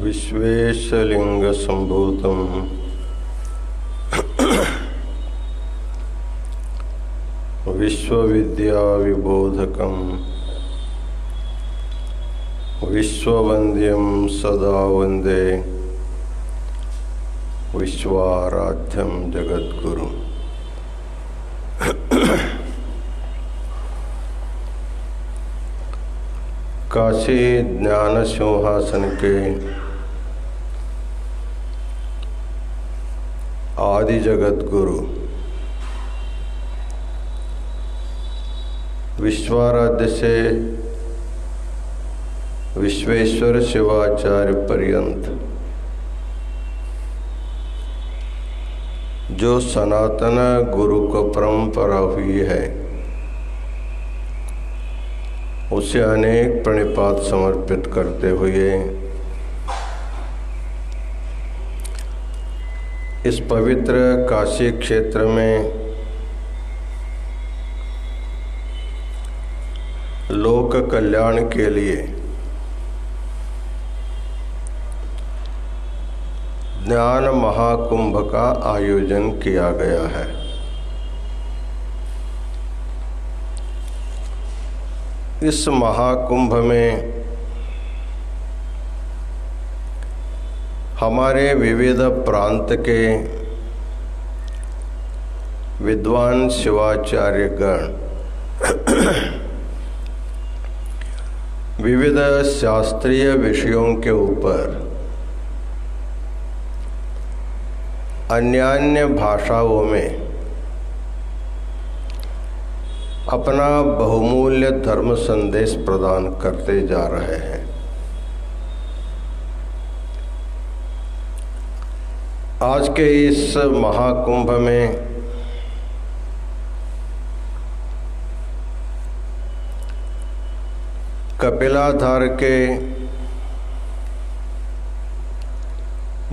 विश्वेशलिंग संभूतम विश्वविद्या विबोधकम विश्ववंद्यम सदा वंदे विश्वाराध्यम जगद्गुरु। काशी ज्ञान सिंहासन के आदि जगत गुरु विश्वाराध्य से विश्वेश्वर शिवाचार्य पर्यंत जो सनातन गुरु को परंपरा हुई है, उसे अनेक प्रणिपात समर्पित करते हुए इस पवित्र काशी क्षेत्र में लोक कल्याण के लिए ज्ञान महाकुंभ का आयोजन किया गया है। इस महाकुंभ में हमारे विविध प्रांत के विद्वान शिवाचार्य गण विविध शास्त्रीय विषयों के ऊपर अन्यान्य भाषाओं में अपना बहुमूल्य धर्म संदेश प्रदान करते जा रहे हैं। आज के इस महाकुंभ में कपिलाधार के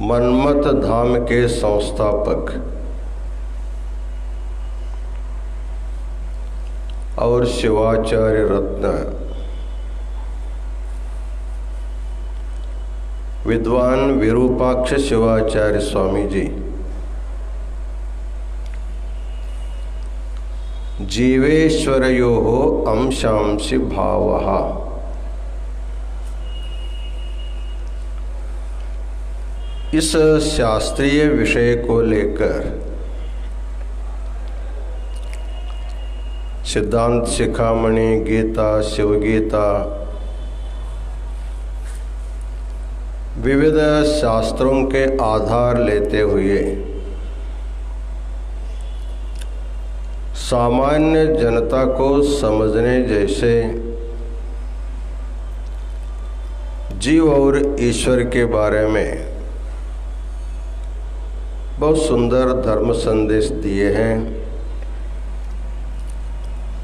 मनमत धाम के संस्थापक और शिवाचार्य रत्न विद्वान विरूपाक्ष शिवाचार्य स्वामी जी जीवेश्वरयोः अंशांसि भावः इस शास्त्रीय विषय को लेकर सिद्धांत शिखामणि, गीता, शिवगीता, विविध शास्त्रों के आधार लेते हुए सामान्य जनता को समझने जैसे जीव और ईश्वर के बारे में बहुत सुंदर धर्म संदेश दिए हैं।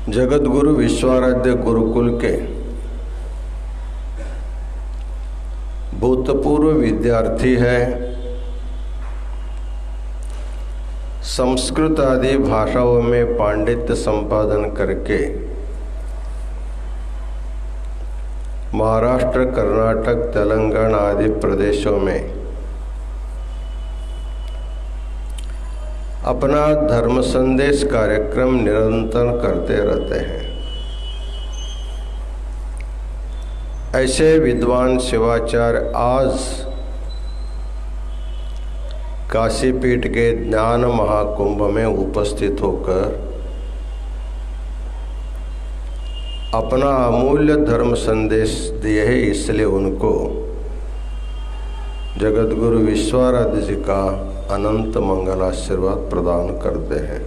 जगत गुरु विश्वाराध्य गुरुकुल के भूतपूर्व विद्यार्थी है। संस्कृत आदि भाषाओं में पांडित्य संपादन करके महाराष्ट्र, कर्नाटक, तेलंगाना आदि प्रदेशों में अपना धर्म संदेश कार्यक्रम निरंतर करते रहते हैं। ऐसे विद्वान शिवाचार्य आज काशीपीठ के ज्ञान महाकुंभ में उपस्थित होकर अपना अमूल्य धर्म संदेश दिए हैं। इसलिए उनको जगत गुरु विश्वाराध्य जी का अनंत मंगल आशीर्वाद प्रदान करते हैं।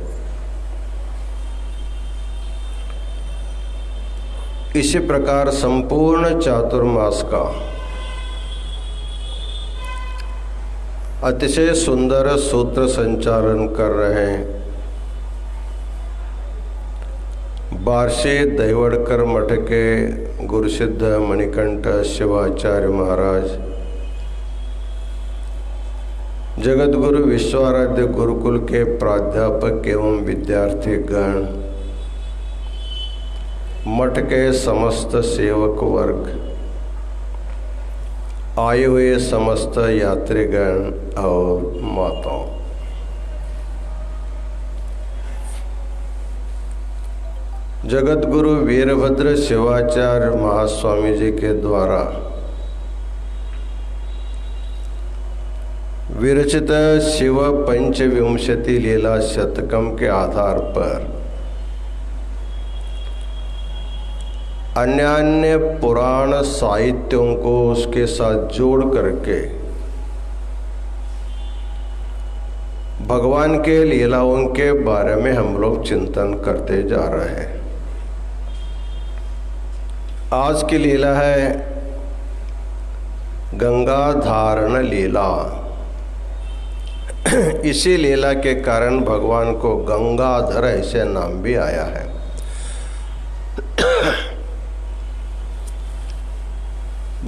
इसी प्रकार संपूर्ण चातुर्मास का अतिशय सुंदर सूत्र संचालन कर रहे हैं बार्शी दैवड़कर मठ के गुरुसिद्ध मणिकंठ शिवाचार्य महाराज जगतगुरु विश्वाराध्य गुरुकुल के प्राध्यापक एवं विद्यार्थी गण, मठ के समस्त सेवक वर्ग, आए हुए समस्त यात्रीगण और माताओं, जगतगुरु वीरभद्र शिवाचार्य महास्वामी जी के द्वारा विरचित शिव पंचविंशति लीला शतकम के आधार पर अन्य पुराण साहित्यों को उसके साथ जोड़ करके भगवान के लीलाओं के बारे में हम लोग चिंतन करते जा रहे हैं। आज की लीला है गंगा धारण लीला। इसी लीला के कारण भगवान को गंगाधर ऐसे नाम भी आया है।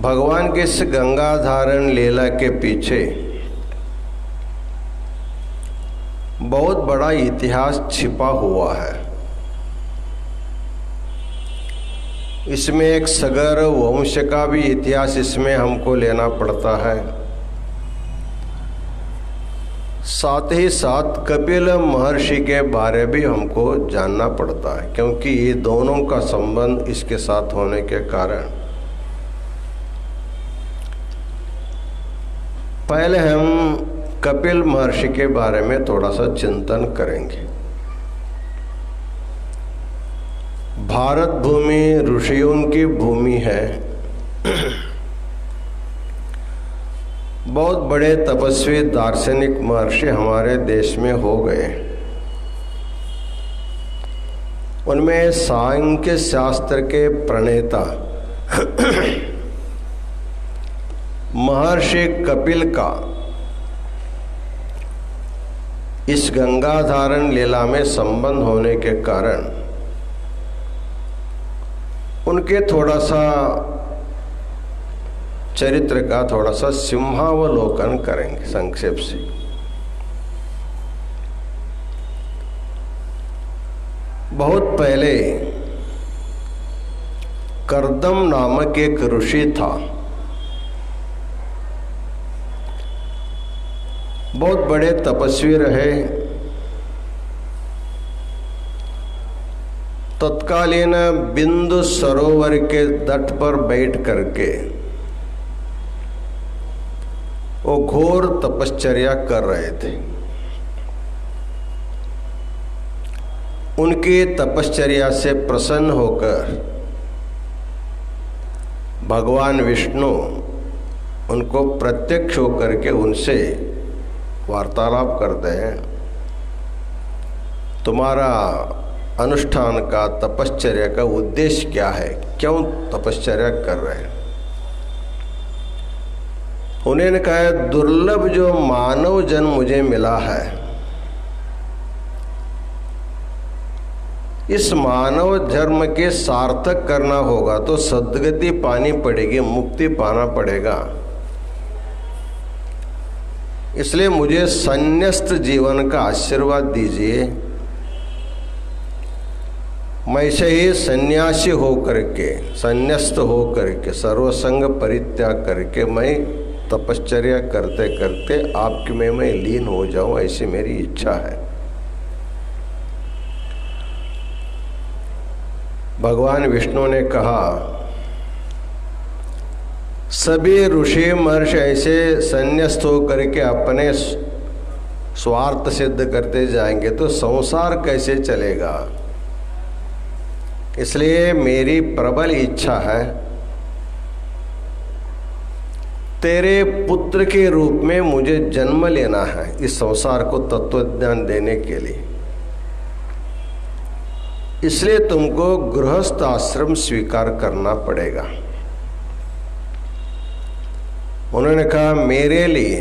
भगवान के इस गंगा धारण लीला के पीछे बहुत बड़ा इतिहास छिपा हुआ है। इसमें एक सगर वंश का भी इतिहास इसमें हमको लेना पड़ता है। साथ ही साथ कपिल महर्षि के बारे भी हमको जानना पड़ता है, क्योंकि ये दोनों का संबंध इसके साथ होने के कारण पहले हम कपिल महर्षि के बारे में थोड़ा सा चिंतन करेंगे। भारत भूमि ऋषियों की भूमि है। बहुत बड़े तपस्वी दार्शनिक महर्षि हमारे देश में हो गए। उनमें सांख्य शास्त्र के प्रणेता महर्षि कपिल का इस गंगा धारण लीला में संबंध होने के कारण उनके थोड़ा सा चरित्र का थोड़ा सा सिंहावलोकन करेंगे संक्षेप से। बहुत पहले कर्दम नामक एक ऋषि था। बहुत बड़े तपस्वी रहे। तत्कालीन बिंदु सरोवर के तट पर बैठ करके वो घोर तपश्चर्या कर रहे थे। उनकी तपश्चर्या से प्रसन्न होकर भगवान विष्णु उनको प्रत्यक्ष होकर के उनसे वार्तालाप करते हैं। तुम्हारा अनुष्ठान का तपश्चर्या का उद्देश्य क्या है, क्यों तपश्चर्या कर रहे हैं? उन्होंने कहा दुर्लभ जो मानव जन्म मुझे मिला है, इस मानव जन्म के सार्थक करना होगा तो सद्गति पानी पड़ेगी, मुक्ति पाना पड़ेगा। इसलिए मुझे संन्यस्त जीवन का आशीर्वाद दीजिए। मैं ऐसे ही सन्यासी हो करके, संन्यस्त हो करके, सर्वसंग परित्याग करके मैं तपश्चर्या करते करते आपके में मैं लीन हो जाऊं, ऐसी मेरी इच्छा है। भगवान विष्णु ने कहा सभी ऋषि महर्षि ऐसे संन्यस्त होकर के अपने स्वार्थ सिद्ध करते जाएंगे तो संसार कैसे चलेगा। इसलिए मेरी प्रबल इच्छा है तेरे पुत्र के रूप में मुझे जन्म लेना है इस संसार को तत्वज्ञान देने के लिए। इसलिए तुमको गृहस्थ आश्रम स्वीकार करना पड़ेगा। उन्होंने कहा मेरे लिए,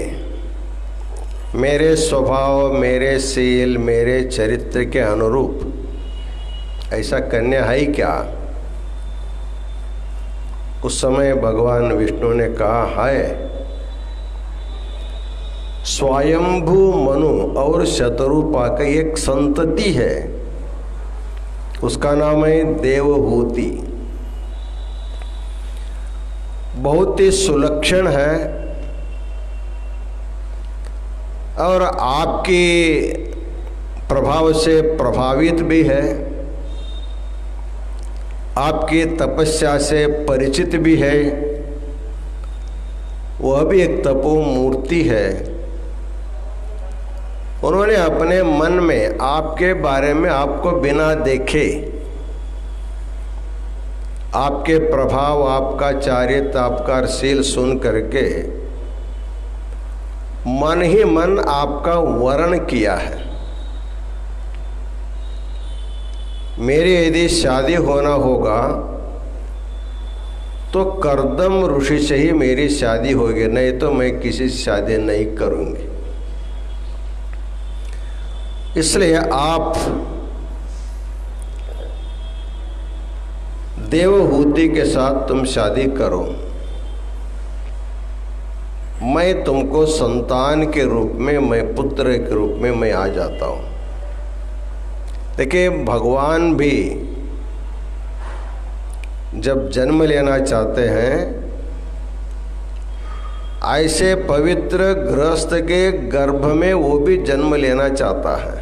मेरे स्वभाव, मेरे शील, मेरे चरित्र के अनुरूप ऐसा कन्या है क्या? उस समय भगवान विष्णु ने कहा है स्वयंभू मनु और शतरूपा का एक संतति है, उसका नाम है देवहूति। बहुत ही सुलक्षण है और आपके प्रभाव से प्रभावित भी है, आपकी तपस्या से परिचित भी है। वह भी एक तपोमूर्ति है। उन्होंने अपने मन में आपके बारे में आपको बिना देखे, आपके प्रभाव, आपका चारित्र, आपका शील सुन करके मन ही मन आपका वर्णन किया है। मेरी यदि शादी होना होगा तो कर्दम ऋषि से ही मेरी शादी होगी, नहीं तो मैं किसी से शादी नहीं करूंगी। इसलिए आप देवहूति के साथ तुम शादी करो, मैं तुमको संतान के रूप में, मैं पुत्र के रूप में मैं आ जाता हूँ। देखिए, भगवान भी जब जन्म लेना चाहते हैं, ऐसे पवित्र गृहस्थ के गर्भ में वो भी जन्म लेना चाहता है।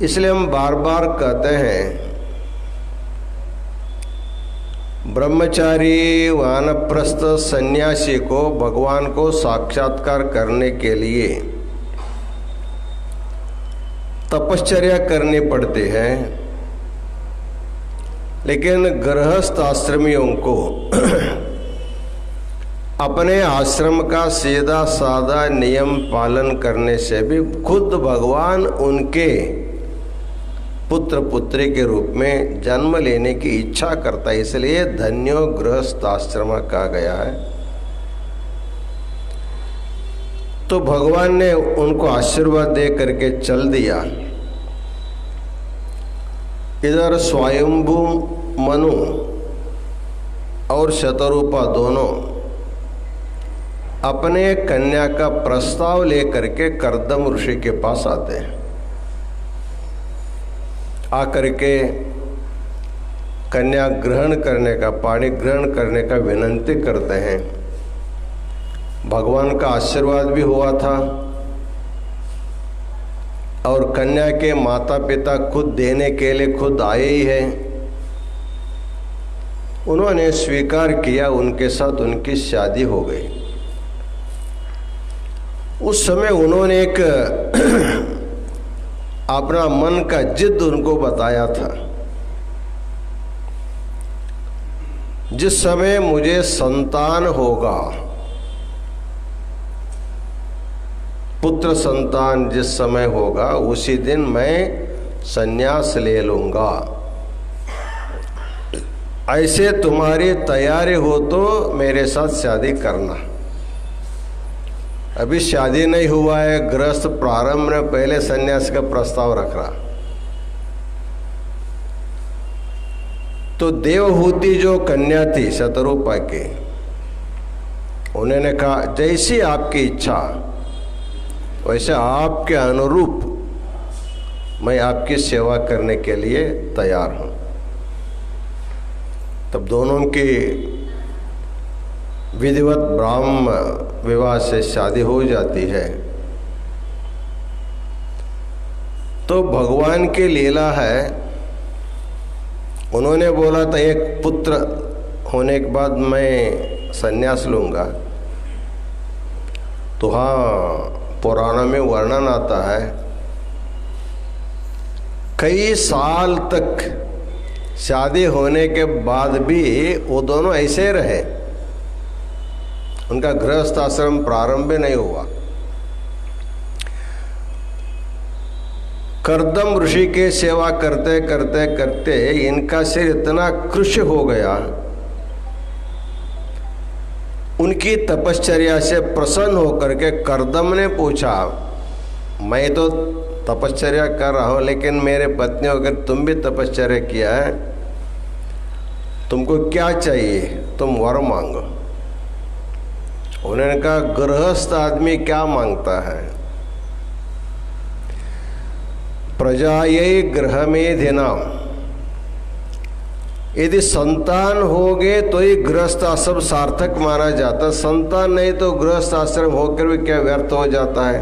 इसलिए हम बार बार कहते हैं, ब्रह्मचारी वानप्रस्थ सन्यासी को भगवान को साक्षात्कार करने के लिए तपश्चर्या करनी पड़ती है, लेकिन गृहस्थ आश्रमियों को अपने आश्रम का सीधा साधा नियम पालन करने से भी खुद भगवान उनके पुत्र पुत्री के रूप में जन्म लेने की इच्छा करता है। इसलिए धन्यो गृहस्थ आश्रम कहा गया है। तो भगवान ने उनको आशीर्वाद दे करके चल दिया। इधर स्वयंभू मनु और शतरूपा दोनों अपने कन्या का प्रस्ताव लेकर के कर्दम ऋषि के पास आते हैं। आकर के कन्या ग्रहण करने का, पाणी ग्रहण करने का विनंती करते हैं। भगवान का आशीर्वाद भी हुआ था और कन्या के माता पिता खुद देने के लिए खुद आए ही हैं। उन्होंने स्वीकार किया, उनके साथ उनकी शादी हो गई। उस समय उन्होंने एक अपना मन का जिद उनको बताया था, जिस समय मुझे संतान होगा, पुत्र संतान जिस समय होगा, उसी दिन मैं संन्यास ले लूंगा। ऐसे तुम्हारी तैयारी हो तो मेरे साथ शादी करना। अभी शादी नहीं हुआ है, गृहस्थ प्रारंभ में पहले संन्यास का प्रस्ताव रख रहा। तो देवहूति जो कन्या थी शतरूपा की, उन्होंने कहा जैसी आपकी इच्छा वैसे आपके अनुरूप मैं आपकी सेवा करने के लिए तैयार हूं। तब दोनों की विधिवत ब्राह्म विवाह से शादी हो जाती है। तो भगवान की लीला है, उन्होंने बोला था एक पुत्र होने के बाद मैं संन्यास लूंगा। तो हाँ, पुराणों में वर्णन आता है, कई साल तक शादी होने के बाद भी वो दोनों ऐसे रहे, उनका गृहस्थ आश्रम प्रारंभ नहीं हुआ। कर्दम ऋषि के सेवा करते करते करते इनका सिर इतना कृश हो गया, उनकी तपश्चर्या से प्रसन्न होकर के कर्दम ने पूछा, मैं तो तपश्चर्या कर रहा हूं, लेकिन मेरे पत्नी अगर तुम भी तपश्चर्या किया है, तुमको क्या चाहिए, तुम वर मांगो। उन्होंने कहा गृहस्थ आदमी क्या मांगता है? प्रजायै गृह में देना, यदि संतान हो गए तो ही गृहस्थ आश्रम सार्थक माना जाता, संतान नहीं तो गृहस्थ आश्रम होकर भी क्या व्यर्थ हो जाता है।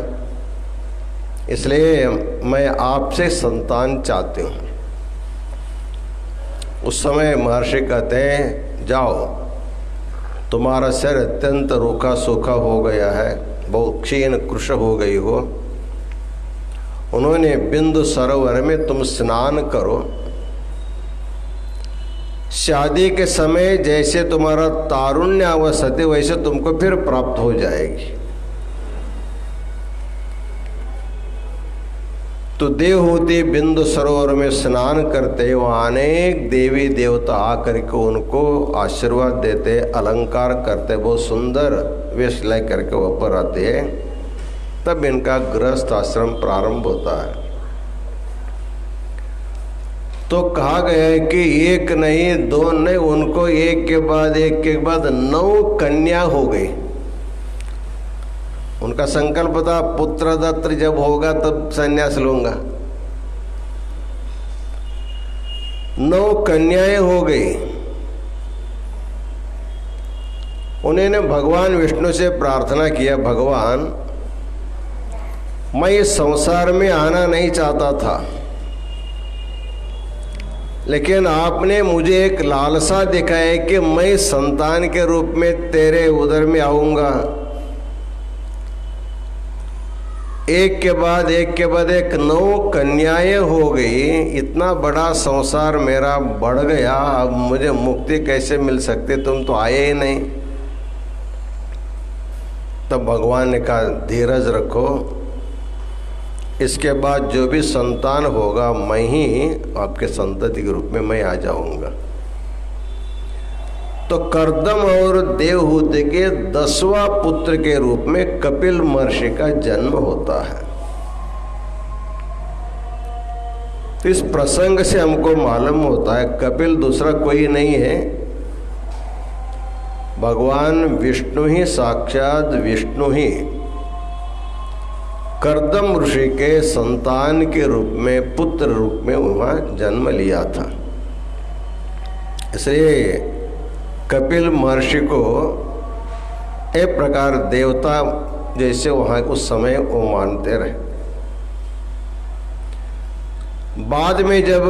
इसलिए मैं आपसे संतान चाहती हूँ। उस समय महर्षि कहते हैं जाओ, तुम्हारा शरीर अत्यंत रूखा सूखा हो गया है, बहुत क्षीण कृश हो गई हो। उन्होंने बिंदु सरोवर में तुम स्नान करो, शादी के समय जैसे तुम्हारा तारुण्य अवस्था वैसे तुमको फिर प्राप्त हो जाएगी। तो देवहूति बिंदु सरोवर में स्नान करते, वहाँ अनेक देवी देवता आकर के उनको आशीर्वाद देते, अलंकार करते, बहुत सुंदर वेश ले करके ऊपर आते हैं। तब इनका गृहस्थ आश्रम प्रारंभ होता है। तो कहा गया है कि एक नहीं दो नहीं, उनको एक के बाद 9 कन्या हो गई। उनका संकल्प था पुत्र दत्त जब होगा तब संन्यास लूंगा। 9 कन्याएं हो गई। उन्होंने भगवान विष्णु से प्रार्थना किया, भगवान मैं इस संसार में आना नहीं चाहता था, लेकिन आपने मुझे एक लालसा दिखाई कि मैं संतान के रूप में तेरे उदर में आऊंगा। एक के बाद एक 9 कन्याएं हो गई। इतना बड़ा संसार मेरा बढ़ गया, अब मुझे मुक्ति कैसे मिल सकती, तुम तो आए ही नहीं। तब भगवान ने कहा धीरज रखो, इसके बाद जो भी संतान होगा मैं ही आपके संतति के रूप में मैं आ जाऊंगा। तो कर्दम और देवहूति के 10वां पुत्र के रूप में कपिल महर्षि का जन्म होता है। तो इस प्रसंग से हमको मालूम होता है कपिल दूसरा कोई नहीं है, भगवान विष्णु ही, साक्षात विष्णु ही कर्दम ऋषि के संतान के रूप में, पुत्र रूप में वहाँ जन्म लिया था। इसलिए कपिल महर्षि को एक प्रकार देवता जैसे वहाँ उस समय वो मानते रहे। बाद में जब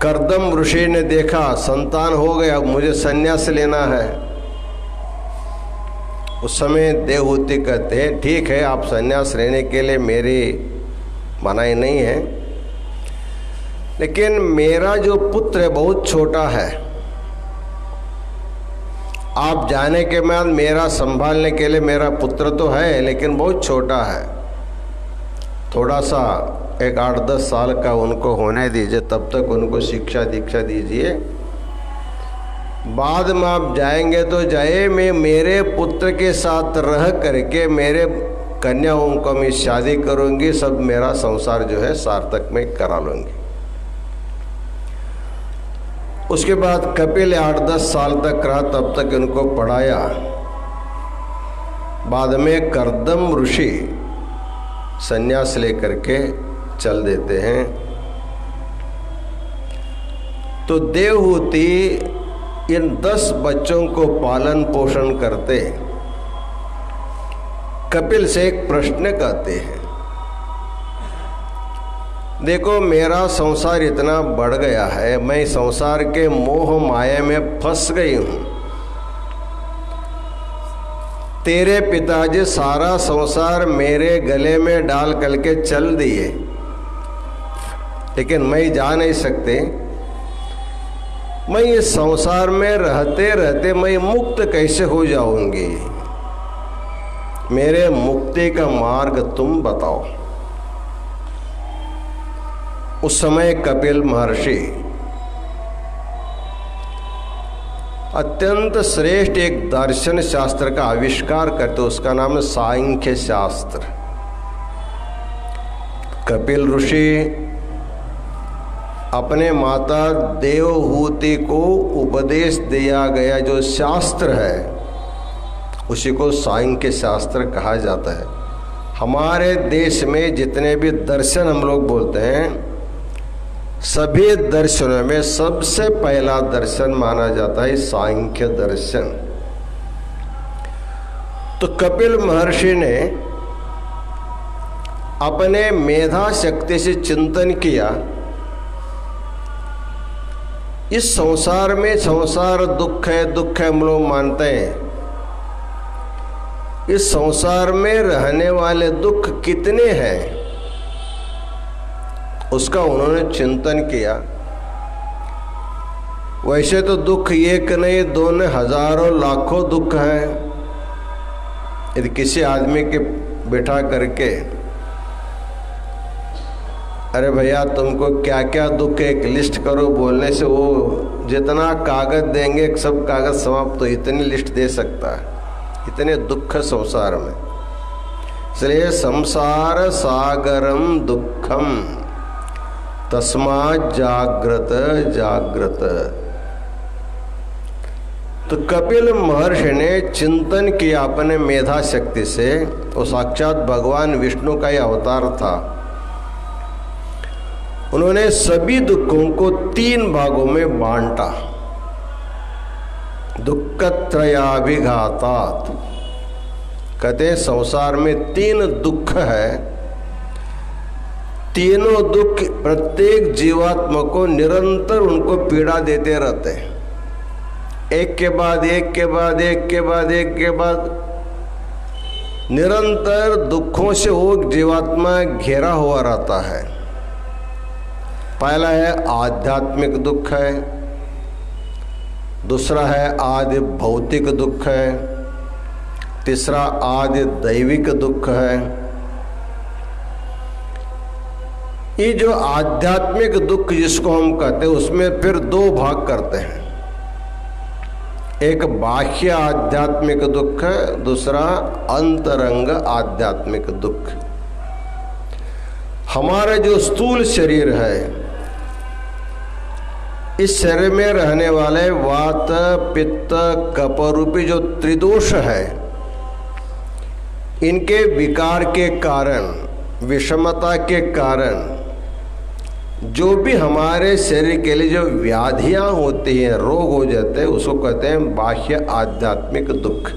कर्दम ऋषि ने देखा संतान हो गया, मुझे संन्यास लेना है, उस समय देवहूति कहते हैं ठीक है, आप संन्यास लेने के लिए मेरी मनाही नहीं है, लेकिन मेरा जो पुत्र है बहुत छोटा है, आप जाने के बाद मेरा संभालने के लिए मेरा पुत्र तो है लेकिन बहुत छोटा है, थोड़ा सा एक 8-10 साल का उनको होने दीजिए, तब तक उनको शिक्षा दीक्षा दीजिए, बाद में आप जाएंगे तो जाए, मैं मेरे पुत्र के साथ रह करके मेरे कन्याओं को मैं शादी करूंगी, सब मेरा संसार जो है सार्थक में करा लूंगी। उसके बाद कपिल 8-10 साल तक रहा, तब तक इनको पढ़ाया। बाद में कर्दम ऋषि संन्यास लेकर के चल देते हैं। तो देवहूति इन 10 बच्चों को पालन पोषण करते। कपिल से एक प्रश्न कहते हैं, देखो मेरा संसार इतना बढ़ गया है, मैं संसार के मोह माया में फंस गई हूं। तेरे पिताजी सारा संसार मेरे गले में डाल करके चल दिए, लेकिन मैं जा नहीं सकते। मैं इस संसार में रहते रहते मैं मुक्त कैसे हो जाऊंगी? मेरे मुक्ति का मार्ग तुम बताओ। उस समय कपिल महर्षि अत्यंत श्रेष्ठ एक दर्शन शास्त्र का आविष्कार करते, उसका नाम है सांख्य शास्त्र। कपिल ऋषि अपने माता देवहूति को उपदेश दिया गया जो शास्त्र है उसी को सांख्य शास्त्र कहा जाता है। हमारे देश में जितने भी दर्शन हम लोग बोलते हैं, सभी दर्शनों में सबसे पहला दर्शन माना जाता है सांख्य दर्शन। तो कपिल महर्षि ने अपने मेधा शक्ति से चिंतन किया, इस संसार में संसार दुख है, दुख है हम लोग मानते हैं। इस संसार में रहने वाले दुख कितने हैं, उसका उन्होंने चिंतन किया। वैसे तो दुख एक नहीं, दो नहीं, हजारों लाखों दुख हैं। यदि किसी आदमी के बैठा करके, अरे भैया तुमको क्या क्या दुख है एक लिस्ट करो, बोलने से वो जितना कागज देंगे सब कागज समाप्त, तो इतनी लिस्ट दे सकता है। इतने दुख संसार में, इसलिए संसार सागरम दुखम तस्मात् जाग्रत जाग्रत। तो कपिल महर्षि ने चिंतन किया अपने मेधा शक्ति से, वो साक्षात भगवान विष्णु का ही अवतार था। उन्होंने सभी दुखों को 3 भागों में बांटा। दुःखत्रयाभिघातात्, कहते हैं संसार में 3 दुख है। तीनों दुख प्रत्येक जीवात्मा को निरंतर उनको पीड़ा देते रहते हैं, एक के बाद एक के बाद एक के बाद एक के बाद निरंतर दुखों से वो जीवात्मा घेरा हुआ रहता है। पहला है आध्यात्मिक दुख है, दूसरा है आदि भौतिक दुख है, तीसरा आदि दैविक दुख है। ये जो आध्यात्मिक दुख जिसको हम कहते हैं, उसमें फिर 2 भाग करते हैं। एक बाह्य आध्यात्मिक दुख है, दूसरा अंतरंग आध्यात्मिक दुख। हमारा जो स्थूल शरीर है, इस शरीर में रहने वाले वात पित्त कफ रूपी जो त्रिदोष है, इनके विकार के कारण, विषमता के कारण जो भी हमारे शरीर के लिए जो व्याधियां होती हैं, रोग हो जाते हैं, उसको कहते हैं बाह्य आध्यात्मिक दुख।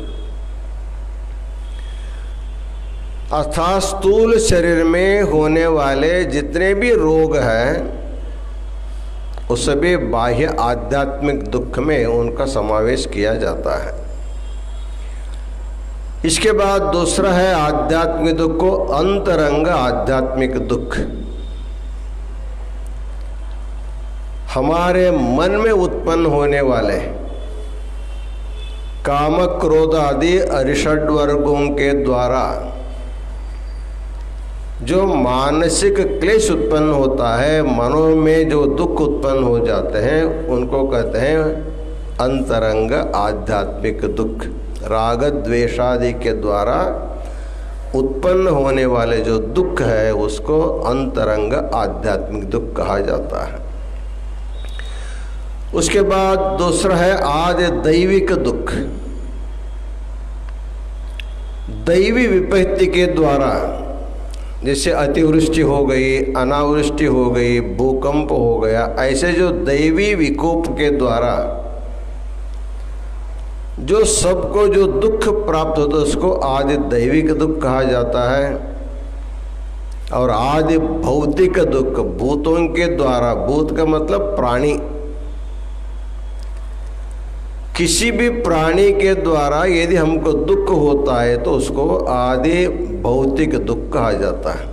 अर्थात स्थूल शरीर में होने वाले जितने भी रोग हैं, उस सभी बाह्य आध्यात्मिक दुख में उनका समावेश किया जाता है। इसके बाद दूसरा है आध्यात्मिक दुख को अंतरंग आध्यात्मिक दुख। हमारे मन में उत्पन्न होने वाले काम क्रोध आदि अरिषड वर्गों के द्वारा जो मानसिक क्लेश उत्पन्न होता है, मनों में जो दुख उत्पन्न हो जाते हैं, उनको कहते हैं अंतरंग आध्यात्मिक दुख। राग द्वेषादि के द्वारा उत्पन्न होने वाले जो दुख है, उसको अंतरंग आध्यात्मिक दुख कहा जाता है। उसके बाद दूसरा है आदि दैविक दुख। दैवी विपत्ति के द्वारा, जैसे अतिवृष्टि हो गई, अनावृष्टि हो गई, भूकंप हो गया, ऐसे जो दैवी विकोप के द्वारा जो सबको जो दुख प्राप्त होता है, उसको आदि दैविक दुख कहा जाता है। और आदि भौतिक दुख, भूतों के द्वारा, भूत का मतलब प्राणी, किसी भी प्राणी के द्वारा यदि हमको दुख होता है तो उसको आदि भौतिक दुख कहा जाता है।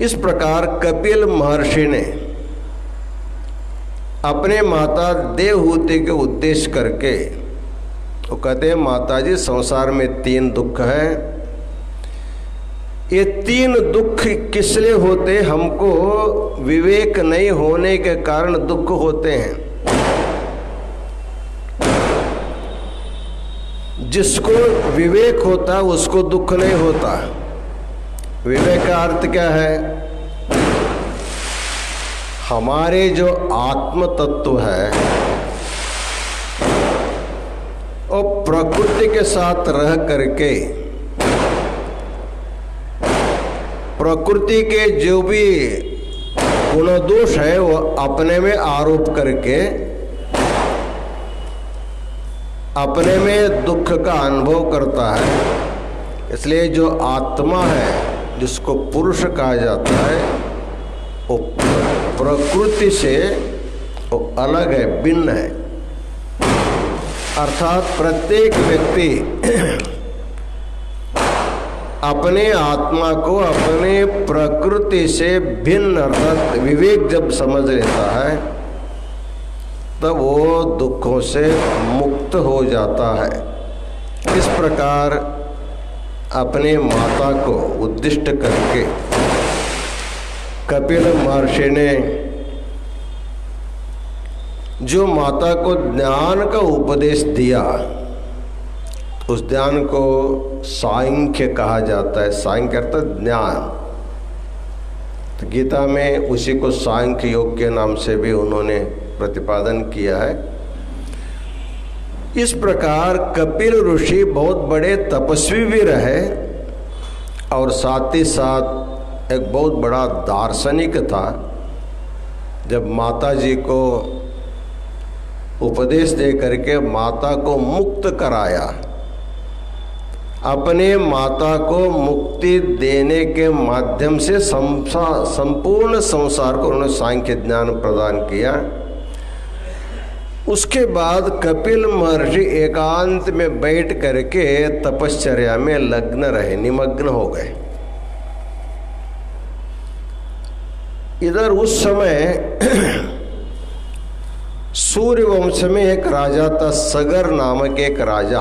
इस प्रकार कपिल महर्षि ने अपने माता देवहूति के उद्देश्य करके, वो कहते हैं माता जी संसार में 3 दुख हैं। ये 3 दुख किस लिए होते? हमको विवेक नहीं होने के कारण दुख होते हैं। जिसको विवेक होता है उसको दुख नहीं होता। विवेक का अर्थ क्या है? हमारे जो आत्म तत्व है, और प्रकृति के साथ रह करके प्रकृति के जो भी गुण दोष है वो अपने में आरोप करके अपने में दुख का अनुभव करता है। इसलिए जो आत्मा है जिसको पुरुष कहा जाता है वो प्रकृति से वो अलग है, भिन्न है। अर्थात प्रत्येक व्यक्ति अपने आत्मा को अपने प्रकृति से भिन्न अर्थात विवेक जब समझ लेता है तब वो दुखों से मुक्त हो जाता है। इस प्रकार अपने माता को उद्दिष्ट करके कपिल महर्षि ने जो माता को ज्ञान का उपदेश दिया, उस ज्ञान को सांख्य कहा जाता है। सांख्य अर्थात ज्ञान। तो गीता में उसी को सांख्य योग के नाम से भी उन्होंने प्रतिपादन किया है। इस प्रकार कपिल ऋषि बहुत बड़े तपस्वी भी रहे और साथ ही साथ एक बहुत बड़ा दार्शनिक था। जब माता जी को उपदेश दे करके माता को मुक्त कराया, अपने माता को मुक्ति देने के माध्यम से संपूर्ण संसार को उन्होंने सांख्य ज्ञान प्रदान किया। उसके बाद कपिल महर्षि एकांत में बैठ करके तपश्चर्या में लग्न रहे, निमग्न हो गए। इधर उस समय सूर्य वंश में एक राजा था, सगर नामक एक राजा।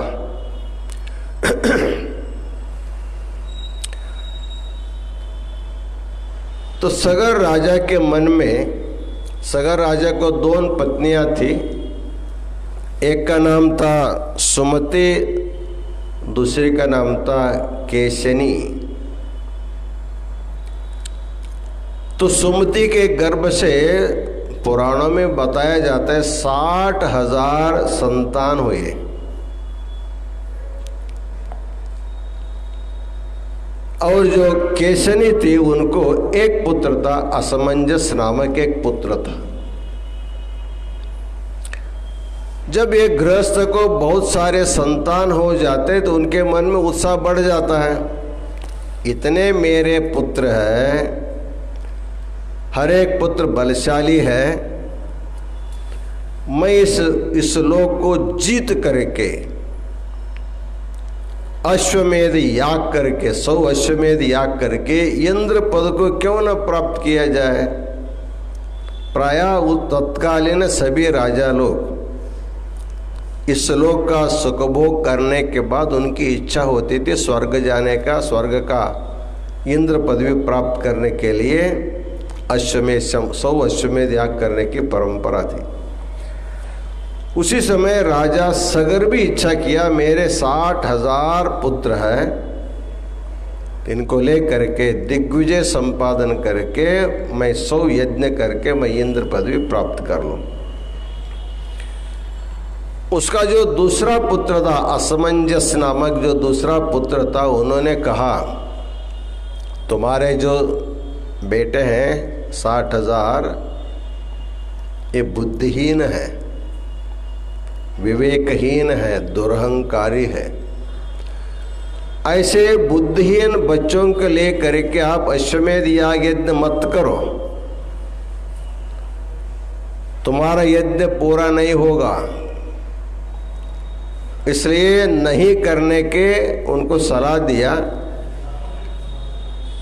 तो सगर राजा के मन में, सगर राजा को 2 पत्नियां थी। एक का नाम था सुमति, दूसरी का नाम था केशनी। तो सुमति के गर्भ से पुराणों में बताया जाता है 60,000 संतान हुए। और जो केशनी थी उनको एक पुत्र था, असमंजस नामक एक पुत्र था। जब एक गृहस्थ को बहुत सारे संतान हो जाते तो उनके मन में उत्साह बढ़ जाता है, इतने मेरे पुत्र हैं, हर एक पुत्र बलशाली है, मैं इस लोक को जीत करके अश्वमेध याग करके 100 अश्वमेध याग करके इंद्र पद को क्यों न प्राप्त किया जाए। प्रायः तत्कालीन सभी राजा लोग इस लोक का सुखभोग करने के बाद उनकी इच्छा होती थी स्वर्ग जाने का, स्वर्ग का इंद्र पदवी प्राप्त करने के लिए 100 अश्वमेध याग करने की परंपरा थी। उसी समय राजा सगर भी इच्छा किया, मेरे 60,000 पुत्र हैं, इनको ले करके दिग्विजय संपादन करके मैं 100 यज्ञ करके मैं इंद्र पदवी प्राप्त कर लूं। उसका जो दूसरा पुत्र था, असमंजस नामक जो दूसरा पुत्र था, उन्होंने कहा तुम्हारे जो बेटे हैं 60,000 ये बुद्धिहीन है, विवेकहीन है, दुरहंकारी है। ऐसे बुद्धिहीन बच्चों को ले करके आप अश्वमेध याग यज्ञ मत करो, तुम्हारा यज्ञ पूरा नहीं होगा। इसलिए नहीं करने के उनको सलाह दिया।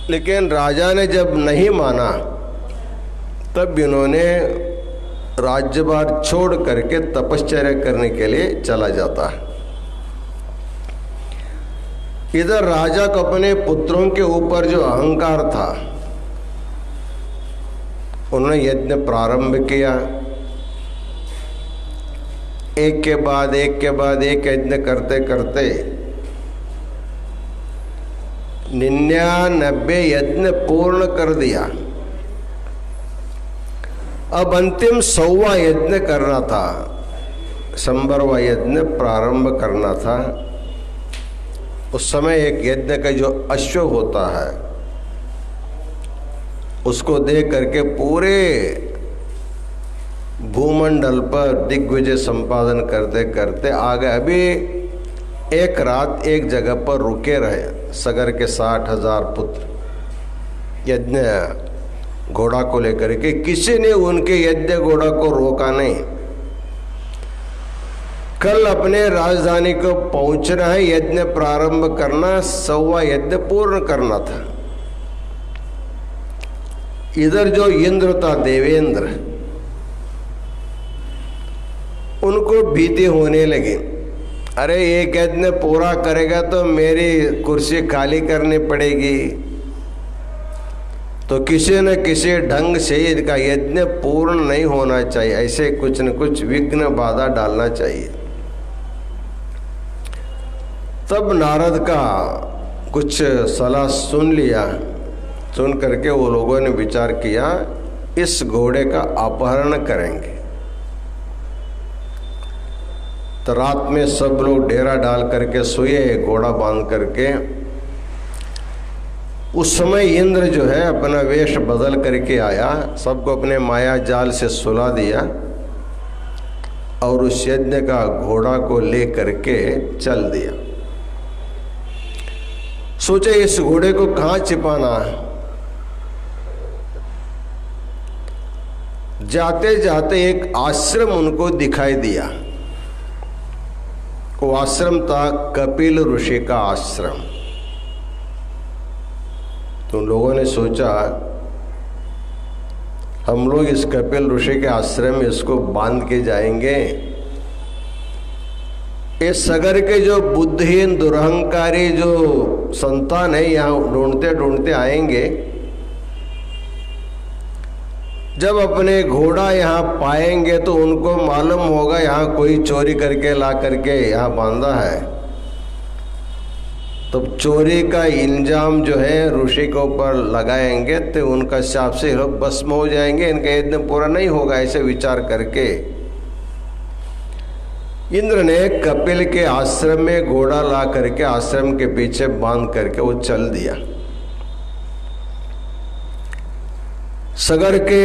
लेकिन राजा ने जब नहीं माना तब इन्होंने राज्यभार छोड़ करके तपश्चर्या करने के लिए चला जाता है। इधर राजा को अपने पुत्रों के ऊपर जो अहंकार था, उन्होंने यज्ञ प्रारंभ किया। एक के बाद एक यज्ञ करते करते 99 यज्ञ पूर्ण कर दिया। अब अंतिम 100वां यज्ञ करना था। संबरवा यज्ञ प्रारंभ करना था। उस समय एक यज्ञ का जो अश्व होता है उसको देख करके पूरे भूमंडल पर दिग्विजय संपादन करते करते आगे अभी एक रात एक जगह पर रुके रहे। सगर के 60,000 पुत्र यज्ञ घोड़ा को लेकर के, किसी ने उनके यज्ञ घोड़ा को रोका नहीं। कल अपने राजधानी को पहुंचना है, यज्ञ प्रारंभ करना, 100वां यज्ञ पूर्ण करना था। इधर जो इंद्र था, देवेंद्र, उनको भीति होने लगी। अरे एक यज्ञ पूरा करेगा तो मेरी कुर्सी खाली करनी पड़ेगी, तो किसी न किसी ढंग से इनका यज्ञ पूर्ण नहीं होना चाहिए, ऐसे कुछ न कुछ विघ्न बाधा डालना चाहिए। तब नारद का कुछ सलाह सुन लिया। सुन करके वो लोगों ने विचार किया इस घोड़े का अपहरण करेंगे। तो रात में सब लोग डेरा डाल करके सोए, घोड़ा बांध करके। उस समय इंद्र जो है अपना वेश बदल करके आया, सबको अपने माया जाल से सुला दिया और उस यज्ञ का घोड़ा को ले करके चल दिया। सोचे इस घोड़े को कहाँ छिपाना है। जाते जाते एक आश्रम उनको दिखाई दिया। वो आश्रम था कपिल ऋषि का आश्रम। तो लोगों ने सोचा हम लोग इस कपिल ढूंढे के आश्रम में इसको बांध के जाएंगे। इस सगर के जो बुद्धिहीन दुरहंकारी जो संतान है यहाँ ढूंढते ढूंढते आएंगे, जब अपने घोड़ा यहाँ पाएंगे तो उनको मालूम होगा यहाँ कोई चोरी करके ला करके यहाँ बांधा है। तो चोरी का इल्जाम जो है ऋषि के ऊपर लगाएंगे तो उनका शाप से लोग भस्म हो जाएंगे, इनका यज्ञ पूरा नहीं होगा। ऐसे विचार करके इंद्र ने कपिल के आश्रम में घोड़ा ला करके आश्रम के पीछे बांध करके वो चल दिया। सगर के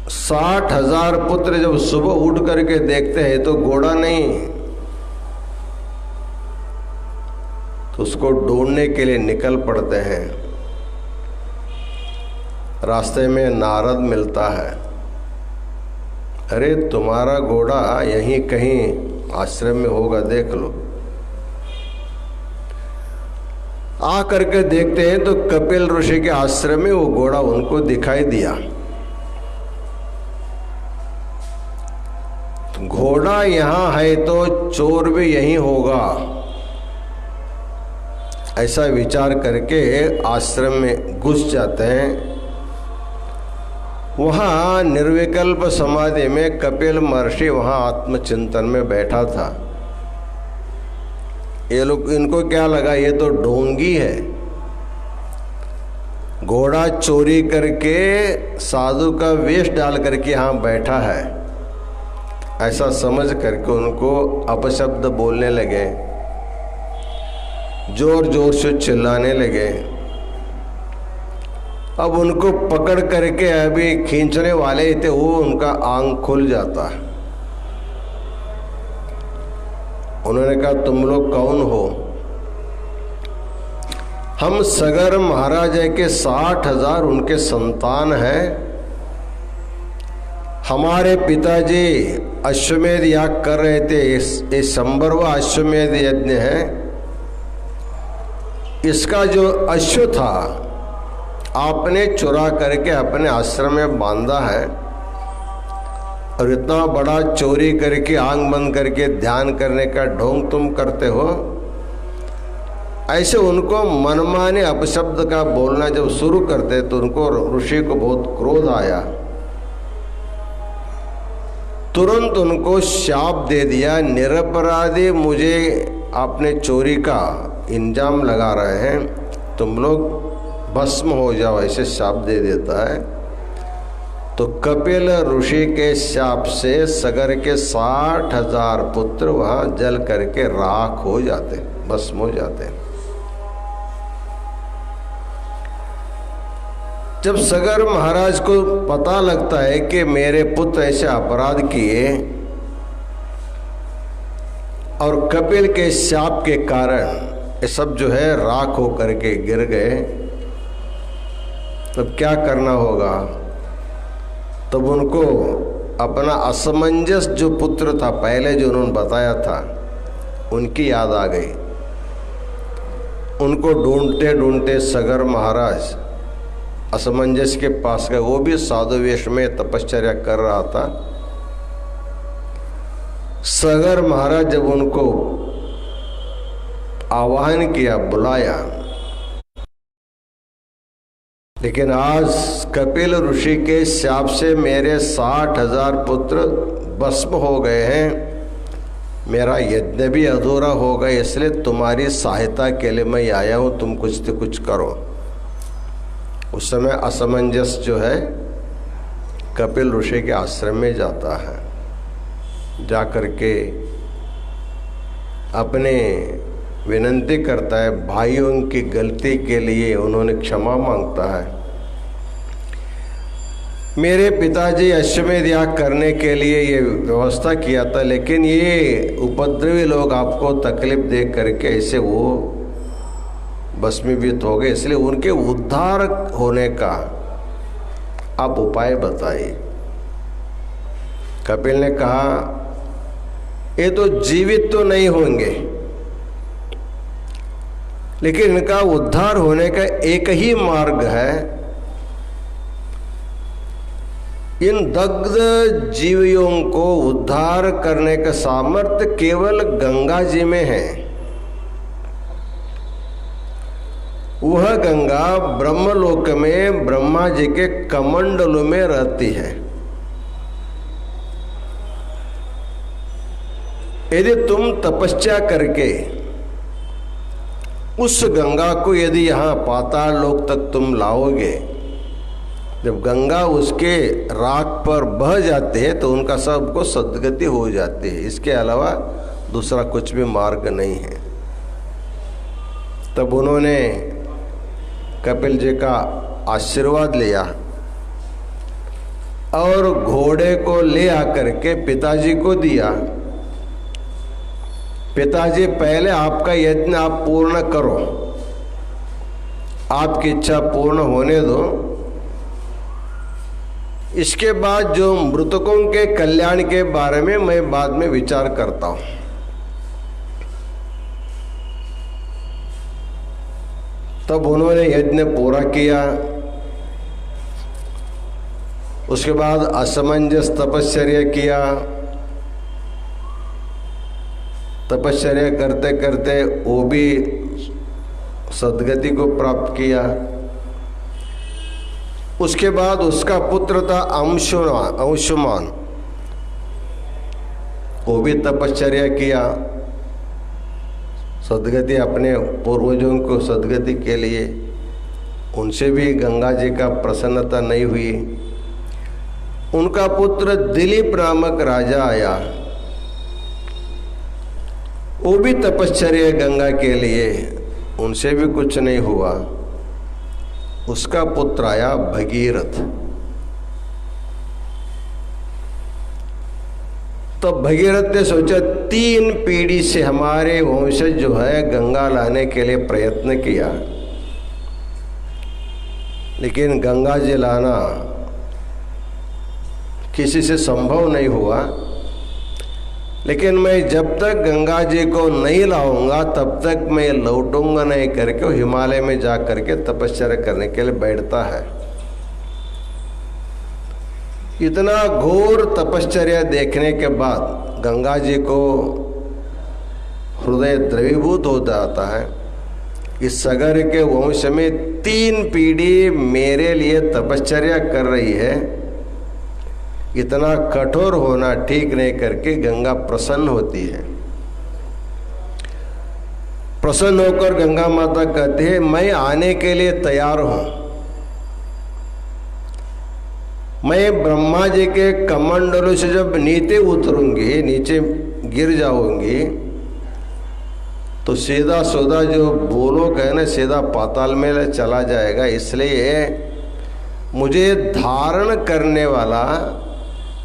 60,000 पुत्र जब सुबह उठ करके देखते हैं तो घोड़ा नहीं, तो उसको ढूंढने के लिए निकल पड़ते हैं। रास्ते में नारद मिलता है, अरे तुम्हारा घोड़ा यहीं कहीं आश्रम में होगा, देख लो। आ करके देखते हैं तो कपिल ऋषि के आश्रम में वो घोड़ा उनको दिखाई दिया। घोड़ा यहाँ है तो चोर भी यहीं होगा, ऐसा विचार करके आश्रम में घुस जाते हैं। वहाँ निर्विकल्प समाधि में कपिल महर्षि वहाँ आत्मचिंतन में बैठा था। ये लोग, इनको क्या लगा ये तो ढोंगी है, घोड़ा चोरी करके साधु का वेश डाल करके यहाँ बैठा है, ऐसा समझ करके उनको अपशब्द बोलने लगे, जोर जोर से चिल्लाने लगे। अब उनको पकड़ करके अभी खींचने वाले थे, वो उनका आंख खुल जाता है। उन्होंने कहा तुम लोग कौन हो? हम सगर महाराजा के 60,000 उनके संतान हैं। हमारे पिताजी अश्वमेध याग कर रहे थे, इस संबरवा अश्वमेध यज्ञ है। इसका जो अश्व था आपने चुरा करके अपने आश्रम में बांधा है, और इतना बड़ा चोरी करके आंख बंद करके ध्यान करने का ढोंग तुम करते हो। ऐसे उनको मनमाने अपशब्द का बोलना जब शुरू करते तो उनको ऋषि को बहुत क्रोध आया। तुरंत उनको शाप दे दिया, निरपराधी मुझे आपने चोरी का इल्जाम लगा रहे हैं, तुम लोग भस्म हो जाओ, ऐसे शाप दे देता है। तो कपिल ऋषि के शाप से सगर के 60,000 पुत्र वहां जल करके राख हो जाते, भस्म हो जाते। जब सगर महाराज को पता लगता है कि मेरे पुत्र ऐसे अपराध किए और कपिल के शाप के कारण ये सब जो है राख होकर के गिर गए, तब क्या करना होगा? तब उनको अपना असमंजस जो पुत्र था पहले जो उन्होंने बताया था उनकी याद आ गई। उनको ढूंढते ढूंढते सगर महाराज असमंजस के पास गए। वो भी साधु वेश में तपश्चर्या कर रहा था। सगर महाराज जब उनको आह्वान किया, बुलाया, लेकिन आज कपिल ऋषि के शाप से मेरे 60,000 पुत्र भस्म हो गए हैं, मेरा यज्ञ भी अधूरा हो गया, इसलिए तुम्हारी सहायता के लिए मैं आया हूँ, तुम कुछ तो कुछ करो। उस समय असमंजस जो है कपिल ऋषि के आश्रम में जाता है, जा कर के अपने विनंती करता है, भाइयों की गलती के लिए उन्होंने क्षमा मांगता है। मेरे पिताजी अश्वमेध याग करने के लिए ये व्यवस्था किया था, लेकिन ये उपद्रवी लोग आपको तकलीफ दे करके ऐसे वो भस्मीभूत हो गए, इसलिए उनके उद्धार होने का आप उपाय बताइए। कपिल ने कहा, ये तो जीवित तो नहीं होंगे, लेकिन इनका उद्धार होने का एक ही मार्ग है, इन दग्ध जीवियों को उद्धार करने का सामर्थ्य केवल गंगा जी में है। वह गंगा ब्रह्मलोक में ब्रह्मा जी के कमंडलों में रहती है। यदि तुम तपस्या करके उस गंगा को यदि यहाँ पाताल लोक तक तुम लाओगे, जब गंगा उसके राख पर बह जाते हैं तो उनका सबको सद्गति हो जाती है, इसके अलावा दूसरा कुछ भी मार्ग नहीं है। तब उन्होंने कपिल जी का आशीर्वाद लिया और घोड़े को ले आकर के पिताजी को दिया। पिताजी, पहले आपका यज्ञ आप पूर्ण करो, आपकी इच्छा पूर्ण होने दो, इसके बाद जो मृतकों के कल्याण के बारे में मैं बाद में विचार करता हूं। तब उन्होंने यज्ञ पूरा किया। उसके बाद असमंजस तपश्चर्या किया। तपश्चर्या करते करते वो भी सद्गति को प्राप्त किया। उसके बाद उसका पुत्र था अंशुमान, वो भी तपश्चर्या किया, सद्गति अपने पूर्वजों को सद्गति के लिए। उनसे भी गंगा जी का प्रसन्नता नहीं हुई। उनका पुत्र दिलीप नामक राजा आया, वो भी तपश्चर्या गंगा के लिए, उनसे भी कुछ नहीं हुआ। उसका पुत्र आया भगीरथ। तो भगीरथ ने सोचा 3 पीढ़ी से हमारे वंशज जो है गंगा लाने के लिए प्रयत्न किया, लेकिन गंगा जी लाना किसी से संभव नहीं हुआ। लेकिन मैं जब तक गंगा जी को नहीं लाऊंगा तब तक मैं लौटूंगा नहीं करके वो हिमालय में जा करके तपस्या करने के लिए बैठता है। इतना घोर तपश्चर्या देखने के बाद गंगा जी को हृदय द्रवीभूत हो जाता है। इस सगर के वंश में 3 पीढ़ी मेरे लिए तपश्चर्या कर रही है, इतना कठोर होना ठीक नहीं करके गंगा प्रसन्न होती है। प्रसन्न होकर गंगा माता कहती है, मैं आने के लिए तैयार हूं, मैं ब्रह्मा जी के कमंडलों से जब नीचे उतरूंगी, नीचे गिर जाऊंगी, तो सीधा सौदा जो भूलोक है ना, सीधा पाताल में चला जाएगा। इसलिए मुझे धारण करने वाला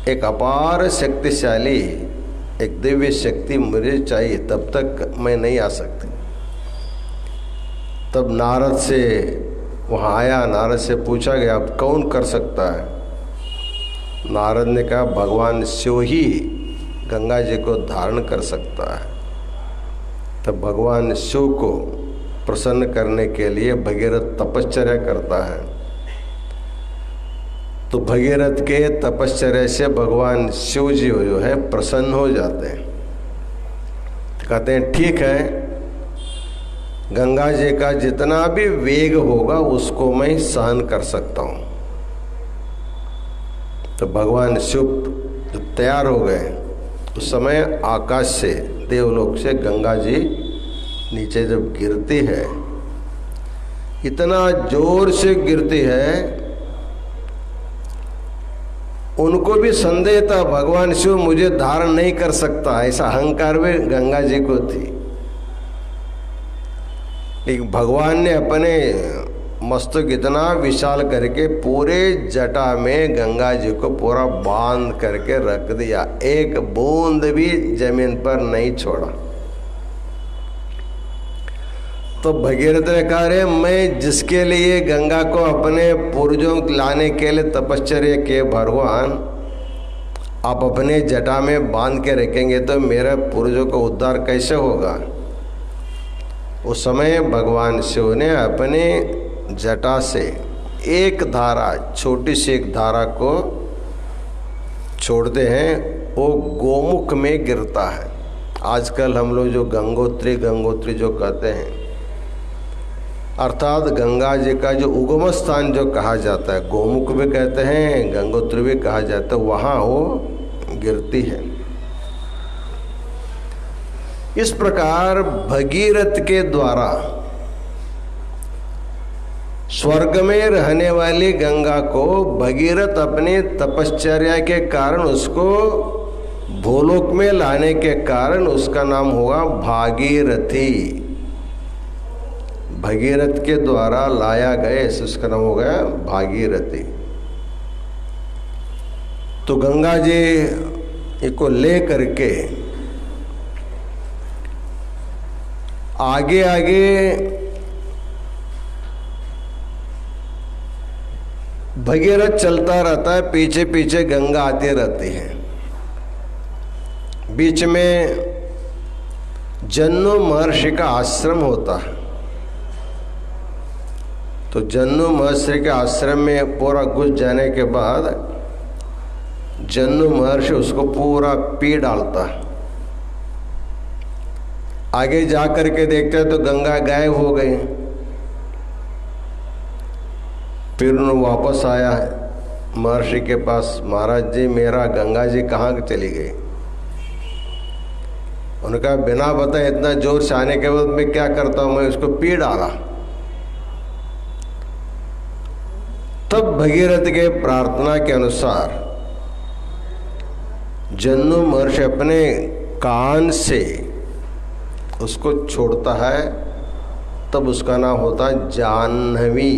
एक अपार शक्तिशाली, एक दिव्य शक्ति मुझे चाहिए, तब तक मैं नहीं आ सकती। तब नारद से वहाँ आया, नारद से पूछा गया अब कौन कर सकता है? नारद ने कहा भगवान शिव ही गंगा जी को धारण कर सकता है। तब भगवान शिव को प्रसन्न करने के लिए भगीरथ तपश्चर्या करता है। तो भगीरथ के तपश्चर्या से भगवान शिव जी जो है प्रसन्न हो जाते हैं। कहते हैं ठीक है, गंगा जी का जितना भी वेग होगा उसको मैं सहन कर सकता हूँ। तो भगवान शिव जब तैयार हो गए, उस समय आकाश से, देवलोक से गंगा जी नीचे जब गिरती है, इतना जोर से गिरती है, उनको भी संदेह था भगवान शिव मुझे धारण नहीं कर सकता, ऐसा अहंकार भी गंगा जी को थी। लेकिन भगवान ने अपने मस्तक इतना विशाल करके पूरे जटा में गंगा जी को पूरा बांध करके रख दिया, एक बूंद भी जमीन पर नहीं छोड़ा। तो भगीरथ ने कहा रे, मैं जिसके लिए गंगा को अपने पूर्वजों लाने के लिए तपश्चर्या किए भगवान, आप अपने जटा में बांध के रखेंगे तो मेरे पूर्वजों का उद्धार कैसे होगा? उस समय भगवान शिव ने अपने जटा से एक धारा, छोटी सी एक धारा को छोड़ते हैं, वो गोमुख में गिरता है। आजकल हम लोग जो गंगोत्री जो कहते हैं, अर्थात गंगा जी का जो उगम स्थान जो कहा जाता है, गोमुख भी कहते हैं, गंगोत्री भी कहा जाता है, वहाँ वो गिरती है। इस प्रकार भगीरथ के द्वारा स्वर्ग में रहने वाली गंगा को भगीरथ अपने तपश्चर्या के कारण उसको भूलोक में लाने के कारण उसका नाम होगा भागीरथी। भगीरथ के द्वारा लाया गया, उसका नाम हो गया भागीरथी। तो गंगा जी को ले करके आगे आगे भगीरथ चलता रहता है, पीछे पीछे गंगा आती रहती है। बीच में जन्नू महर्षि का आश्रम होता है। तो जन्नू महर्षि के आश्रम में पूरा घुस जाने के बाद जन्नू महर्षि उसको पूरा पी डालता है। आगे जा कर के देखते हैं तो गंगा गायब हो गई। फिर उन्होंने वापस आया है महर्षि के पास, महाराज जी मेरा गंगा जी कहाँ चली गई? उनका बिना बताए इतना जोर से आने के बाद मैं क्या करता हूँ, मैं उसको पी डाला। तब भगीरथ के प्रार्थना के अनुसार जन्नू महर्षि अपने कान से उसको छोड़ता है, तब उसका नाम होता है जाह्नवी।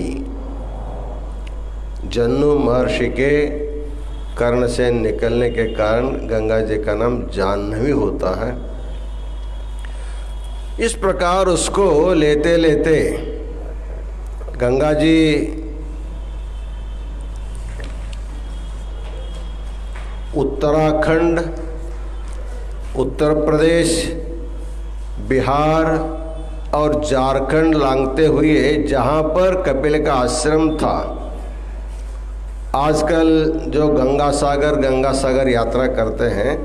जन्नू महर्षि के कर्ण से निकलने के कारण गंगा जी का नाम जाह्नवी होता है। इस प्रकार उसको लेते लेते गंगा जी उत्तराखंड, उत्तर प्रदेश, बिहार और झारखंड लांघते हुए जहाँ पर कपिल का आश्रम था, आजकल जो गंगा सागर यात्रा करते हैं,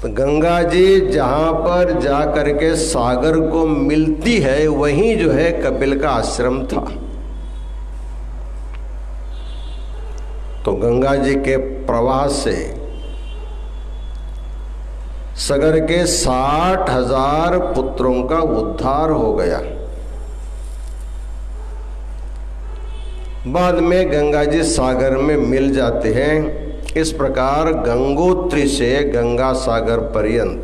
तो गंगा जी जहाँ पर जा करके सागर को मिलती है वहीं जो है कपिल का आश्रम था। तो गंगा जी के प्रवाह से सागर के 60,000 पुत्रों का उद्धार हो गया। बाद में गंगा जी सागर में मिल जाते हैं। इस प्रकार गंगोत्री से गंगा सागर पर्यंत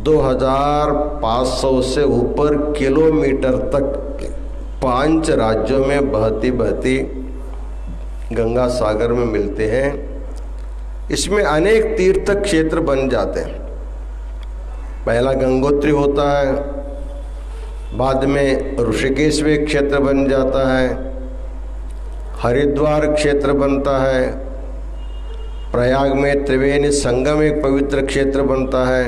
2500 से ऊपर किलोमीटर तक 5 राज्यों में बहती बहती गंगा सागर में मिलते हैं। इसमें अनेक तीर्थ क्षेत्र बन जाते हैं। पहला गंगोत्री होता है, बाद में ऋषिकेश में क्षेत्र बन जाता है, हरिद्वार क्षेत्र बनता है, प्रयाग में त्रिवेणी संगम एक पवित्र क्षेत्र बनता है,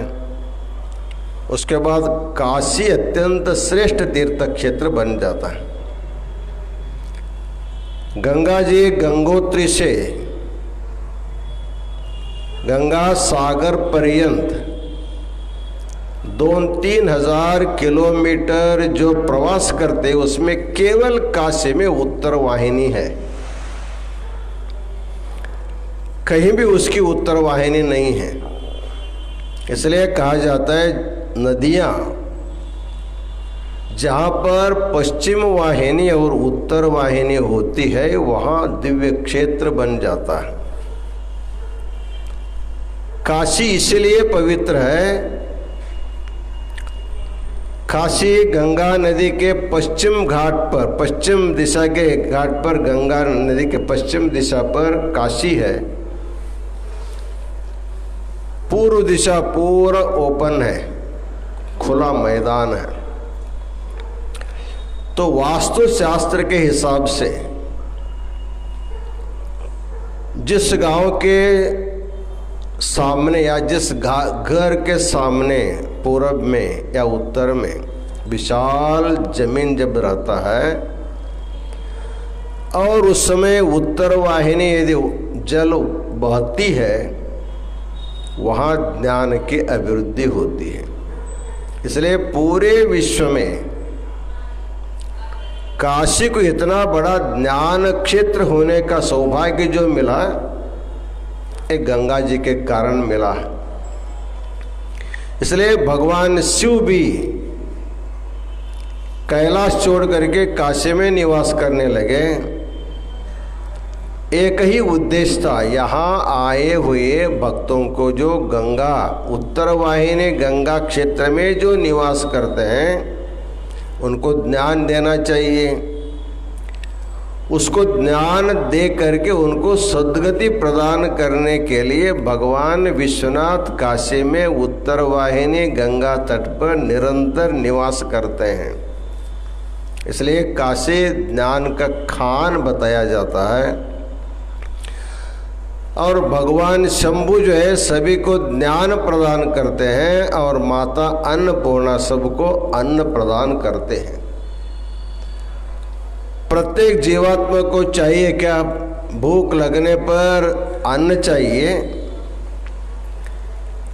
उसके बाद काशी अत्यंत श्रेष्ठ तीर्थ क्षेत्र बन जाता है। गंगा जी गंगोत्री से गंगा सागर पर्यंत 2-3 हजार किलोमीटर जो प्रवास करते उसमें केवल काशी में उत्तर वाहिनी है, कहीं भी उसकी उत्तर वाहिनी नहीं है। इसलिए कहा जाता है नदियां जहां पर पश्चिम वाहिनी और उत्तर वाहिनी होती है वहां दिव्य क्षेत्र बन जाता है। काशी इसलिए पवित्र है, काशी गंगा नदी के पश्चिम घाट पर, पश्चिम दिशा के घाट पर, गंगा नदी के पश्चिम दिशा पर काशी है। पूर्व दिशा पूरा ओपन है, खुला मैदान है। तो वास्तु शास्त्र के हिसाब से जिस गांव के सामने या जिस घर के सामने पूरब में या उत्तर में विशाल जमीन जब रहता है और उस समय उत्तर वाहिनी यदि जल बहती है, वहाँ ज्ञान की अभिवृद्धि होती है। इसलिए पूरे विश्व में काशी को इतना बड़ा ज्ञान क्षेत्र होने का सौभाग्य जो मिला, एक गंगा जी के कारण मिला। इसलिए भगवान शिव भी कैलाश छोड़ करके काशी में निवास करने लगे। एक ही उद्देश्य था, यहाँ आए हुए भक्तों को जो गंगा उत्तर वाहिनी गंगा क्षेत्र में जो निवास करते हैं उनको ज्ञान देना चाहिए। उसको ज्ञान दे करके उनको सद्गति प्रदान करने के लिए भगवान विश्वनाथ काशी में उत्तर वाहिनी गंगा तट पर निरंतर निवास करते हैं। इसलिए काशी ज्ञान का खान बताया जाता है। और भगवान शंभु जो है सभी को ज्ञान प्रदान करते हैं और माता अन्नपूर्णा सबको अन्न प्रदान करते हैं। प्रत्येक जीवात्मा को चाहिए क्या? भूख लगने पर अन्न चाहिए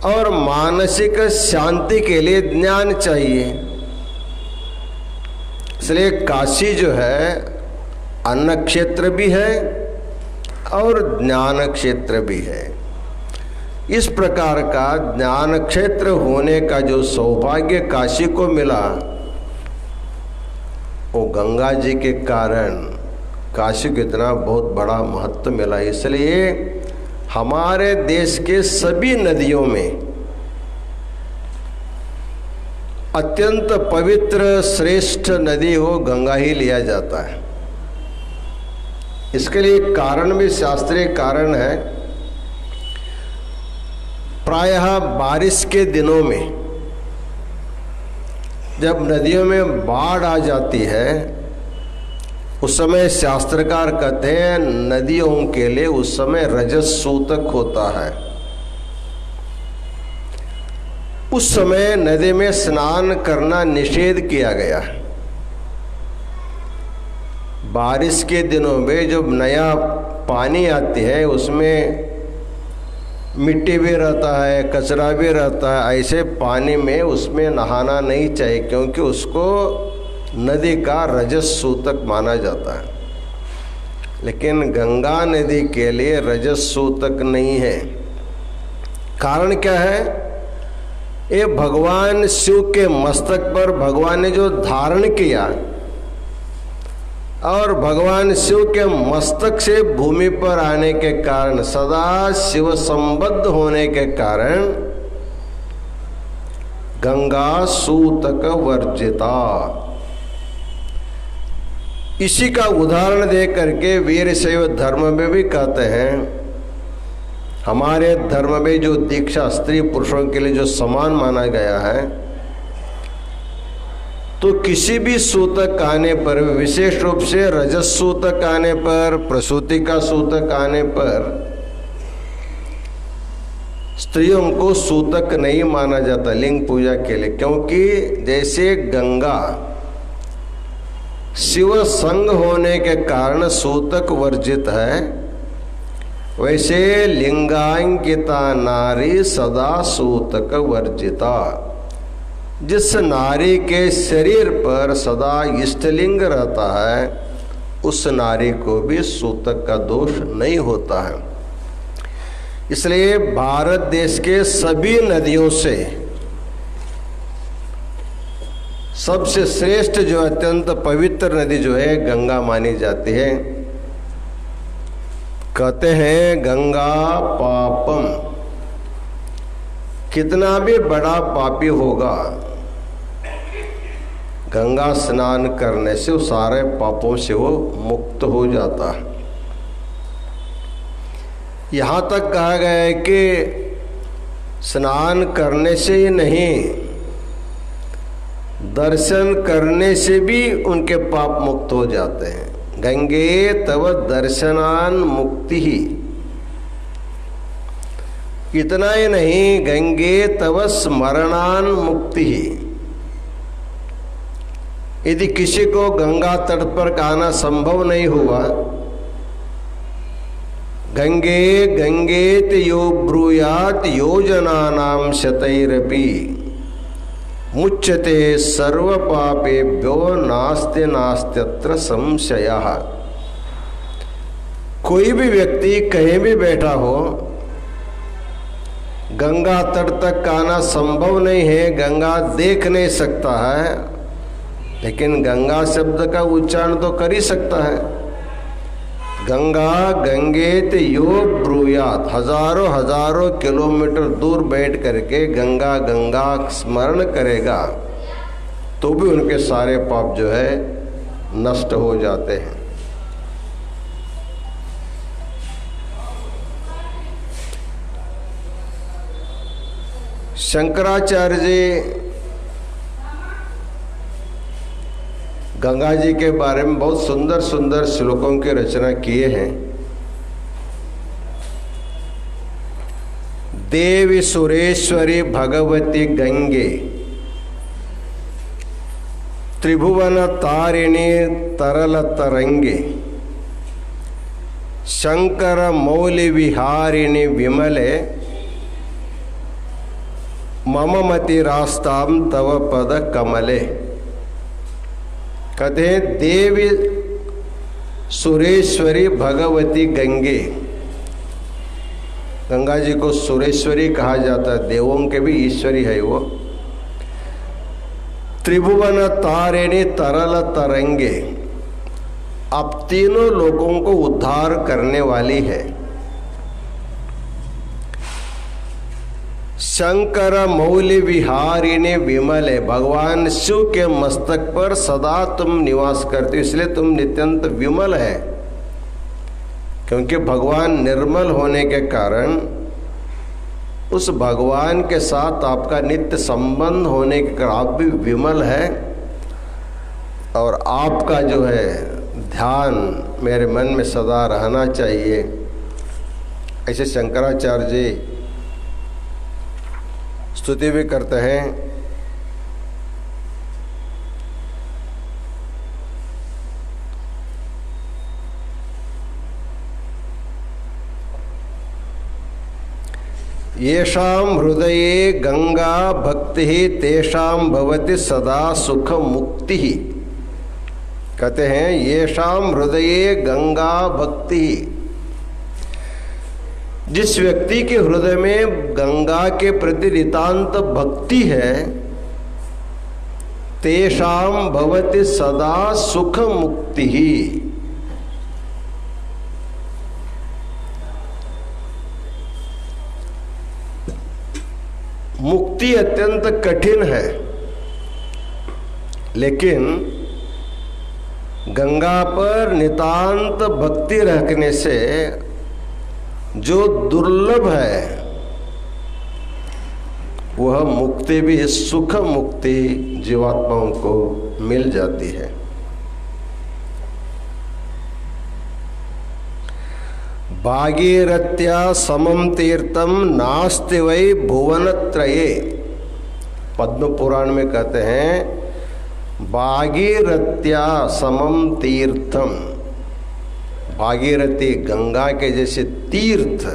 और मानसिक शांति के लिए ज्ञान चाहिए। इसलिए काशी जो है अन्न क्षेत्र भी है और ज्ञान क्षेत्र भी है। इस प्रकार का ज्ञान क्षेत्र होने का जो सौभाग्य काशी को मिला, वो गंगा जी के कारण काशी को इतना बहुत बड़ा महत्व मिला। इसलिए हमारे देश के सभी नदियों में अत्यंत पवित्र श्रेष्ठ नदी हो गंगा ही लिया जाता है। इसके लिए कारण भी शास्त्रीय कारण है। प्रायः बारिश के दिनों में जब नदियों में बाढ़ आ जाती है, उस समय शास्त्रकार कहते हैं नदियों के लिए उस समय रजस सूतक होता है। उस समय नदी में स्नान करना निषेध किया गया है। बारिश के दिनों में जब नया पानी आती है उसमें मिट्टी भी रहता है, कचरा भी रहता है। ऐसे पानी में उसमें नहाना नहीं चाहिए, क्योंकि उसको नदी का रजस सूतक माना जाता है। लेकिन गंगा नदी के लिए रजस सूतक नहीं है। कारण क्या है? ये भगवान शिव के मस्तक पर भगवान ने जो धारण किया और भगवान शिव के मस्तक से भूमि पर आने के कारण, सदा शिव संबद्ध होने के कारण गंगा सूतक वर्जिता। इसी का उदाहरण दे करके वीरशैव धर्म में भी कहते हैं, हमारे धर्म में जो दीक्षा स्त्री पुरुषों के लिए जो समान माना गया है, तो किसी भी सूतक आने पर, विशेष रूप से रजस सूतक आने पर, प्रसूति का सूतक आने पर स्त्रियों को सूतक नहीं माना जाता लिंग पूजा के लिए, क्योंकि जैसे गंगा शिव संग होने के कारण सूतक वर्जित है, वैसे लिंगांकिता नारी सदा सूतक वर्जिता। जिस नारी के शरीर पर सदा इष्टलिंग रहता है, उस नारी को भी सूतक का दोष नहीं होता है। इसलिए भारत देश के सभी नदियों से सबसे श्रेष्ठ जो अत्यंत पवित्र नदी जो है गंगा मानी जाती है। कहते हैं गंगा पापम, कितना भी बड़ा पापी होगा, गंगा स्नान करने से वो सारे पापों से वो मुक्त हो जाता है। यहाँ तक कहा गया है कि स्नान करने से ही नहीं, दर्शन करने से भी उनके पाप मुक्त हो जाते हैं। गंगे तव दर्शनान मुक्ति ही, इतना ही नहीं, गंगे तव स्मरणान मुक्ति ही। यदि किसी को गंगा तट पर आना संभव नहीं हुआ, गंगे गंगेत यो ब्रूयात योजनानां शतैरपि मुच्यते सर्व पापेभ्यो नास्ति नास्त्यत्र संशयः। कोई भी व्यक्ति कहीं भी बैठा हो, गंगा तट तक आना संभव नहीं है, गंगा देख नहीं सकता है, लेकिन गंगा शब्द का उच्चारण तो कर ही सकता है। गंगा गंगेत यो ब्रूयात, हजारों हजारों किलोमीटर दूर बैठ करके गंगा गंगा स्मरण करेगा तो भी उनके सारे पाप जो है नष्ट हो जाते हैं। शंकराचार्य जी गंगा जी के बारे में बहुत सुंदर सुंदर श्लोकों की रचना किए हैं। देवी सुरेश्वरी भगवती गंगे, त्रिभुवन तारिणी तरल तरंगे, शंकर मौलि विहारिणी विमले, मम मति रास्ताम तव पद कमले। कहते हैं देवी सुरेश्वरी भगवती गंगे, गंगा जी को सुरेश्वरी कहा जाता है, देवों के भी ईश्वरी है वो। त्रिभुवन तारिणी तरल तरंगे, अब तीनों लोगों को उद्धार करने वाली है। शंकर मौलि विहारिणी विमले, भगवान शिव के मस्तक पर सदा तुम निवास करते हो, इसलिए तुम नित्यंत विमल है। क्योंकि भगवान निर्मल होने के कारण उस भगवान के साथ आपका नित्य संबंध होने के कारण आप भी विमल है, और आपका जो है ध्यान मेरे मन में सदा रहना चाहिए। ऐसे शंकराचार्य जी स्तुति भी करते हैं। येषां हृदये गंगा भक्ति तेषां भवति सदा सुख मुक्ति। कहते हैं येषां हृदये गंगा भक्ति, जिस व्यक्ति के हृदय में गंगा के प्रति नितांत भक्ति है तेषां भवति सदा सुख मुक्ति ही। मुक्ति अत्यंत कठिन है, लेकिन गंगा पर नितांत भक्ति रखने से जो दुर्लभ है वह मुक्ति भी, सुख मुक्ति जीवात्माओं को मिल जाती है। भागीरथ्या समम तीर्थम नास्ति वै भुवनत्रये। पद्म पुराण में कहते हैं भागीरथ्या समम तीर्थम। भागीरथी गंगा के जैसे तीर्थ,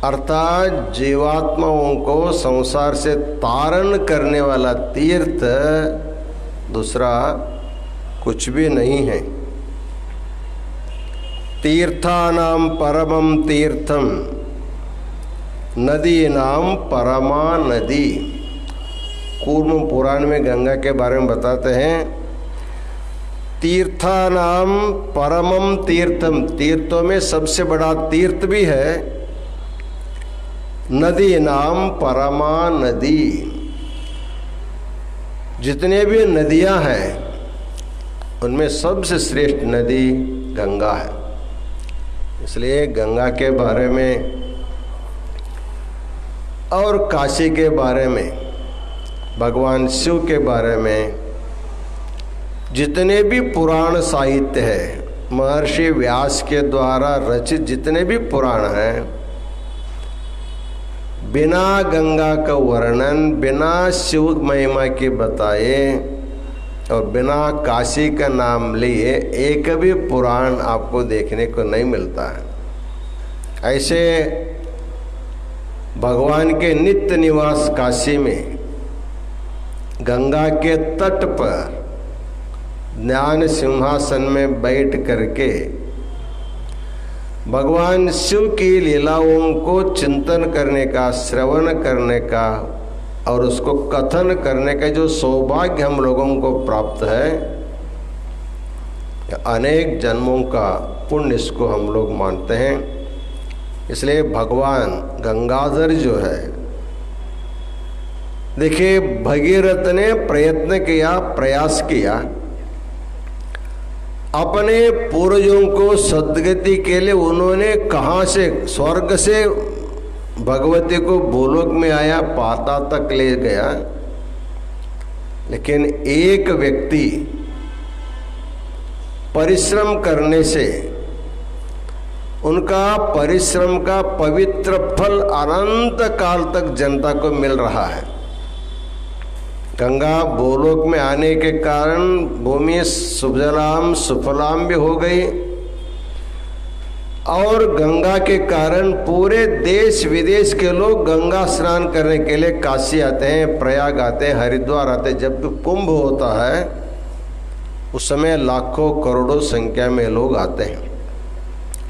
अर्थात जीवात्माओं को संसार से तारण करने वाला तीर्थ दूसरा कुछ भी नहीं है। तीर्थानाम परमम तीर्थम नदीनाम परमा नदी। कूर्म पुराण में गंगा के बारे में बताते हैं तीर्थानाम परमम तीर्थम, तीर्थों में सबसे बड़ा तीर्थ भी है नदी नाम परमा नदी। जितने भी नदियां हैं उनमें सबसे श्रेष्ठ नदी गंगा है। इसलिए गंगा के बारे में और काशी के बारे में, भगवान शिव के बारे में जितने भी पुराण साहित्य है, महर्षि व्यास के द्वारा रचित जितने भी पुराण हैं, बिना गंगा का वर्णन, बिना शिव महिमा की बताए और बिना काशी का नाम लिए एक भी पुराण आपको देखने को नहीं मिलता है। ऐसे भगवान के नित्य निवास काशी में गंगा के तट पर ज्ञान सिंहासन में बैठ करके भगवान शिव की लीलाओं को चिंतन करने का, श्रवण करने का और उसको कथन करने का जो सौभाग्य हम लोगों को प्राप्त है, अनेक जन्मों का पुण्य इसको हम लोग मानते हैं। इसलिए भगवान गंगाधर जो है, देखिए भगीरथ ने प्रयत्न किया, प्रयास किया, अपने पूर्वजों को सद्गति के लिए उन्होंने कहाँ से, स्वर्ग से भगवती को भूलोक में आया, पाताल तक ले गया, लेकिन एक व्यक्ति परिश्रम करने से उनका परिश्रम का पवित्र फल अनंत काल तक जनता को मिल रहा है। गंगा भूलोक में आने के कारण भूमि सुजलाम सुफलाम भी हो गई और गंगा के कारण पूरे देश विदेश के लोग गंगा स्नान करने के लिए काशी आते हैं, प्रयाग आते हैं, हरिद्वार आते हैं। जब भी कुंभ होता है उस समय लाखों करोड़ों संख्या में लोग आते हैं।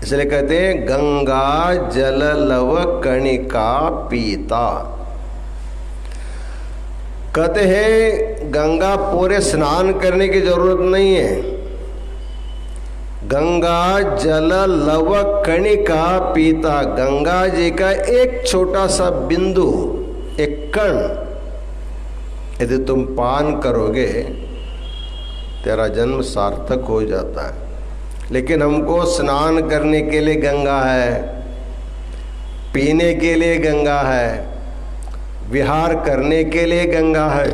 इसलिए कहते हैं गंगा जल लव कणिका पीता। कहते हैं गंगा पूरे स्नान करने की जरूरत नहीं है, गंगा जल लव कणिका पीता। गंगा जी का एक छोटा सा बिंदु, एक कण यदि तुम पान करोगे तेरा जन्म सार्थक हो जाता है। लेकिन हमको स्नान करने के लिए गंगा है, पीने के लिए गंगा है, विहार करने के लिए गंगा है।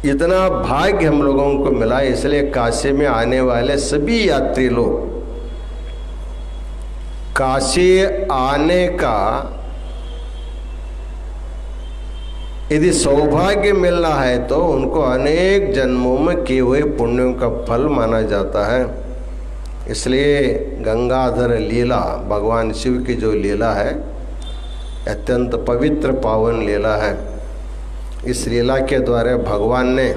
इतना भाग्य हम लोगों को मिला। इसलिए काशी में आने वाले सभी यात्री लोग काशी आने का यदि सौभाग्य मिलना है तो उनको अनेक जन्मों में किए हुए पुण्यों का फल माना जाता है। इसलिए गंगाधर लीला, भगवान शिव की जो लीला है, अत्यंत पवित्र पावन लीला है। इस लीला के द्वारा भगवान ने,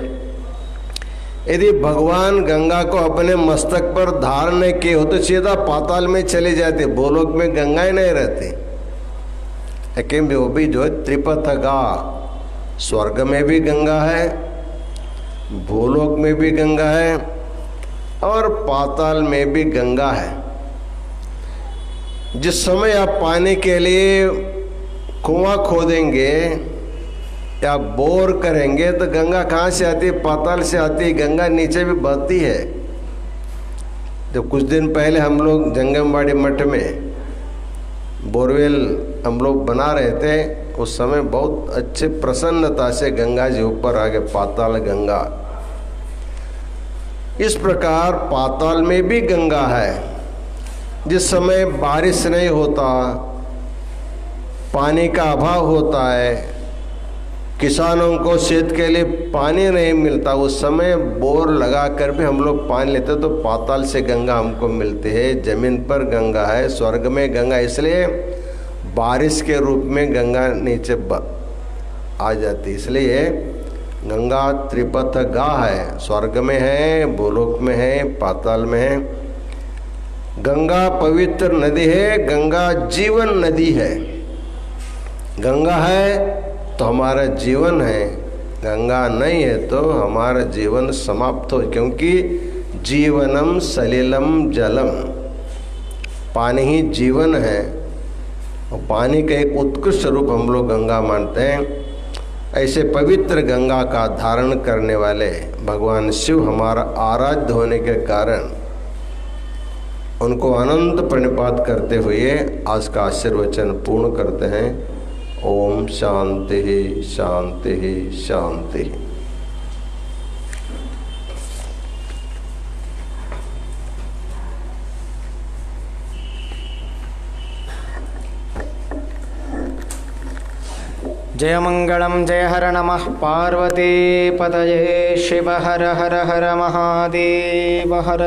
यदि भगवान गंगा को अपने मस्तक पर धारण किए हो तो सीधा पाताल में चले जाते, भूलोक में गंगा ही नहीं रहती। लेकिन वो भी जो है त्रिपथगा, स्वर्ग में भी गंगा है, भूलोक में भी गंगा है और पाताल में भी गंगा है। जिस समय आप पानी के लिए कुआं खोदेंगे या बोर करेंगे तो गंगा कहाँ से आती है? पाताल से आती है। गंगा नीचे भी बहती है। जब कुछ दिन पहले हम लोग जंगमवाड़ी मठ में बोरवेल हम लोग बना रहे थे, उस समय बहुत अच्छे प्रसन्नता से गंगा जी ऊपर आ गए, पाताल गंगा। इस प्रकार पाताल में भी गंगा है। जिस समय बारिश नहीं होता, पानी का अभाव होता है, किसानों को खेत के लिए पानी नहीं मिलता, उस समय बोर लगा कर भी हम लोग पानी लेते तो पाताल से गंगा हमको मिलती है। जमीन पर गंगा है, स्वर्ग में गंगा, इसलिए बारिश के रूप में गंगा नीचे आ जाती। इसलिए गंगा त्रिपथ गा है, स्वर्ग में है, भूलोक में है, पाताल में है। गंगा पवित्र नदी है, गंगा जीवन नदी है। गंगा है तो हमारा जीवन है, गंगा नहीं है तो हमारा जीवन समाप्त हो, क्योंकि जीवनम सलिलम जलम, पानी ही जीवन है और पानी का एक उत्कृष्ट रूप हम लोग गंगा मानते हैं। ऐसे पवित्र गंगा का धारण करने वाले भगवान शिव हमारा आराध्य होने के कारण उनको अनंत प्रणिपात करते हुए आज का आशीर्वचन पूर्ण करते हैं। ओम शांति शांति शांति। जय मंगलम जय हर नमः पार्वती पतये शिव हर हर हर महादेव हर।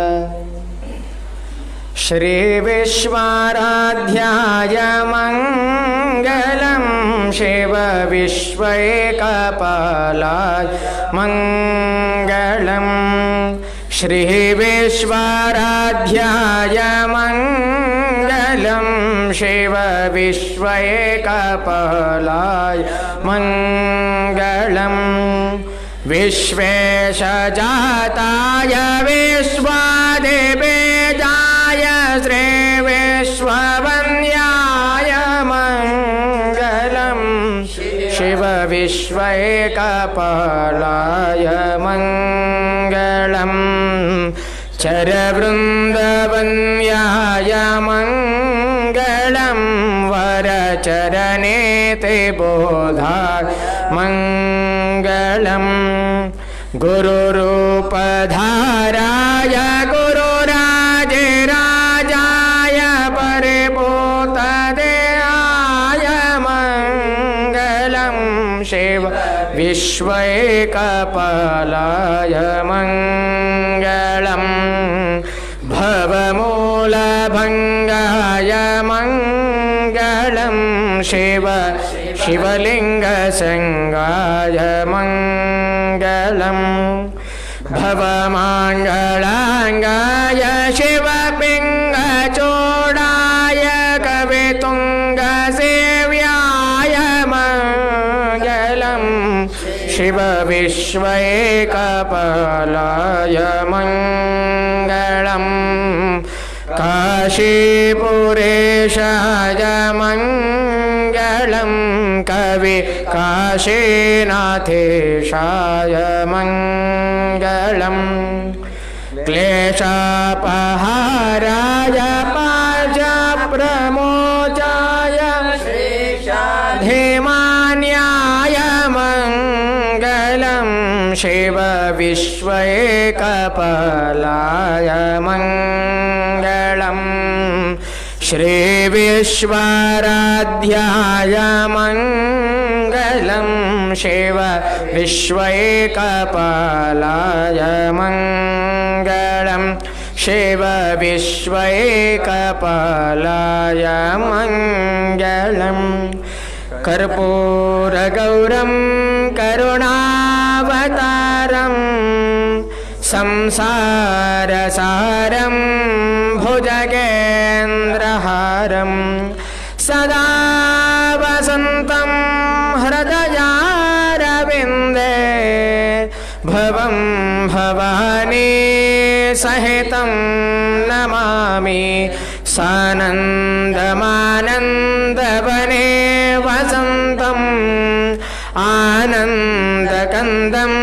श्री विश्वाराध्याय मंगलम शिव विश्वैकपालाय मंगलम। श्री विश्वाराध्याय मंगलम शिव विश्वैकपालाय मंगलम। विश्वेशजाताय विश्वादिवेदाय श्री विश्ववन्द्याय मंगलम। शिव विश्वैकपालाय मंगलम। चरवृन्दवन्द्याय मंगलम। वरचरणेते बोधाय मंगलम। गुरुरूपधाराय गुरुराजराजाय परिभूतदेहाय मंगलम। शिव विश्वैकपालाय मंगलम। भवमूलभङ्गाय मंगलम। शिव शिवलिंगसंगाय मंगलम। भवमङ्गलांगाय शिवपिङ्गचूडाय कवितुङ्गसेव्याय मंगलम। शिव विश्वैकपालाय मंगलम। काशीपुरेशाय मंगलम। कवि काशीनाथेशाय मंगलम। क्लेशापहाराय पाशप्रमोचाय धीमान्याय मंगलम। शिव विश्वैकपालाय मंगलम। श्री विश्वाराध्याय मंगलम। शिव विश्वैकपालाय मंगलम। शिव विश्वैकपालाय मंगलम। कर्पूरगौरं करुणावतारं संसारसारं भवानी सहितं नमामि सानन्दमानन्दवने वसन्तम् आनन्दकन्दं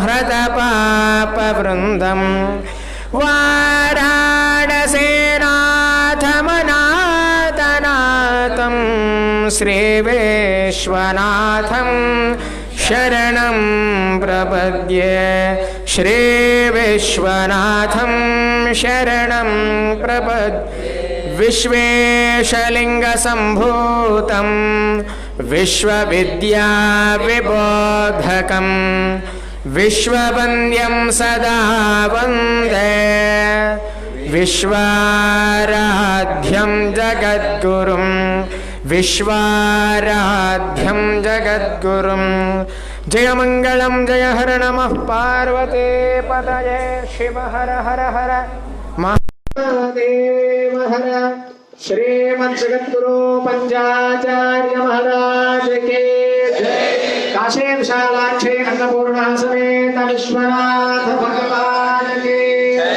हृतपापवृन्दं वाराणसीनाथमनाथनाथं श्रीविश्वनाथं शरणं प्रपद्ये श्रीविश्वनाथं शरणं प्रपद्ये विश्वेशलिङ्गसम्भूतं विश्वविद्याविबोधकं विश्ववन्द्यं सदा वन्दे विश्वाराध्यं जगद्गुरुं विश्वाराध्यं जगद्गुरुं जय मंगलम जय हर नमः पार्वती पतये शिव हर हर हर महादेव हर श्रीमद् जगद्गुरु पंचाचार्य महाराज के जय। काशी विशालाक्षी अन्नपूर्णा समेत विश्वनाथ भगवान के जय।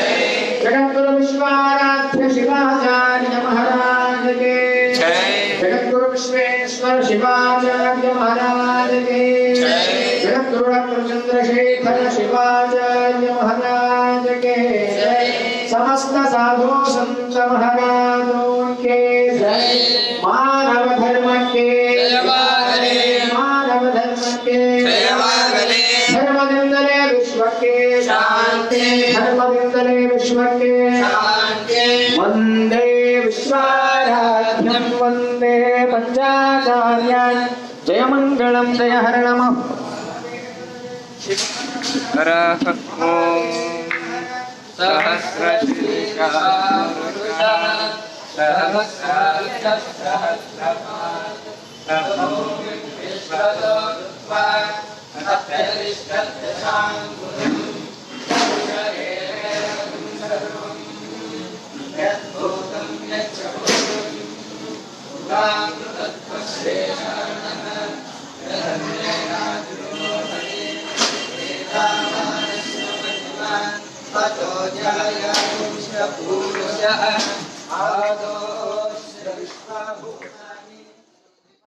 जगद्गुरु विश्वाराध्य शिवाचार्य महाराज के जय। जगद्गुरु विश्वेश्वर शिवाचार्य महाराज के जय। जगद्गुरु चंद्रशेखर शिवाचार्य महाराज के जय। समस्त साधु संत महाराजों के जय। मानव धर्म के मानव धर्म के धर्म निंदले विश्व के शांति धर्म निंदले विश्व के शांति वंदे विश्वाराध्यं वंदे पंचाचार्यान् जय मंगलम जय हर नमः हर ओम सहस्रशीर्षा जय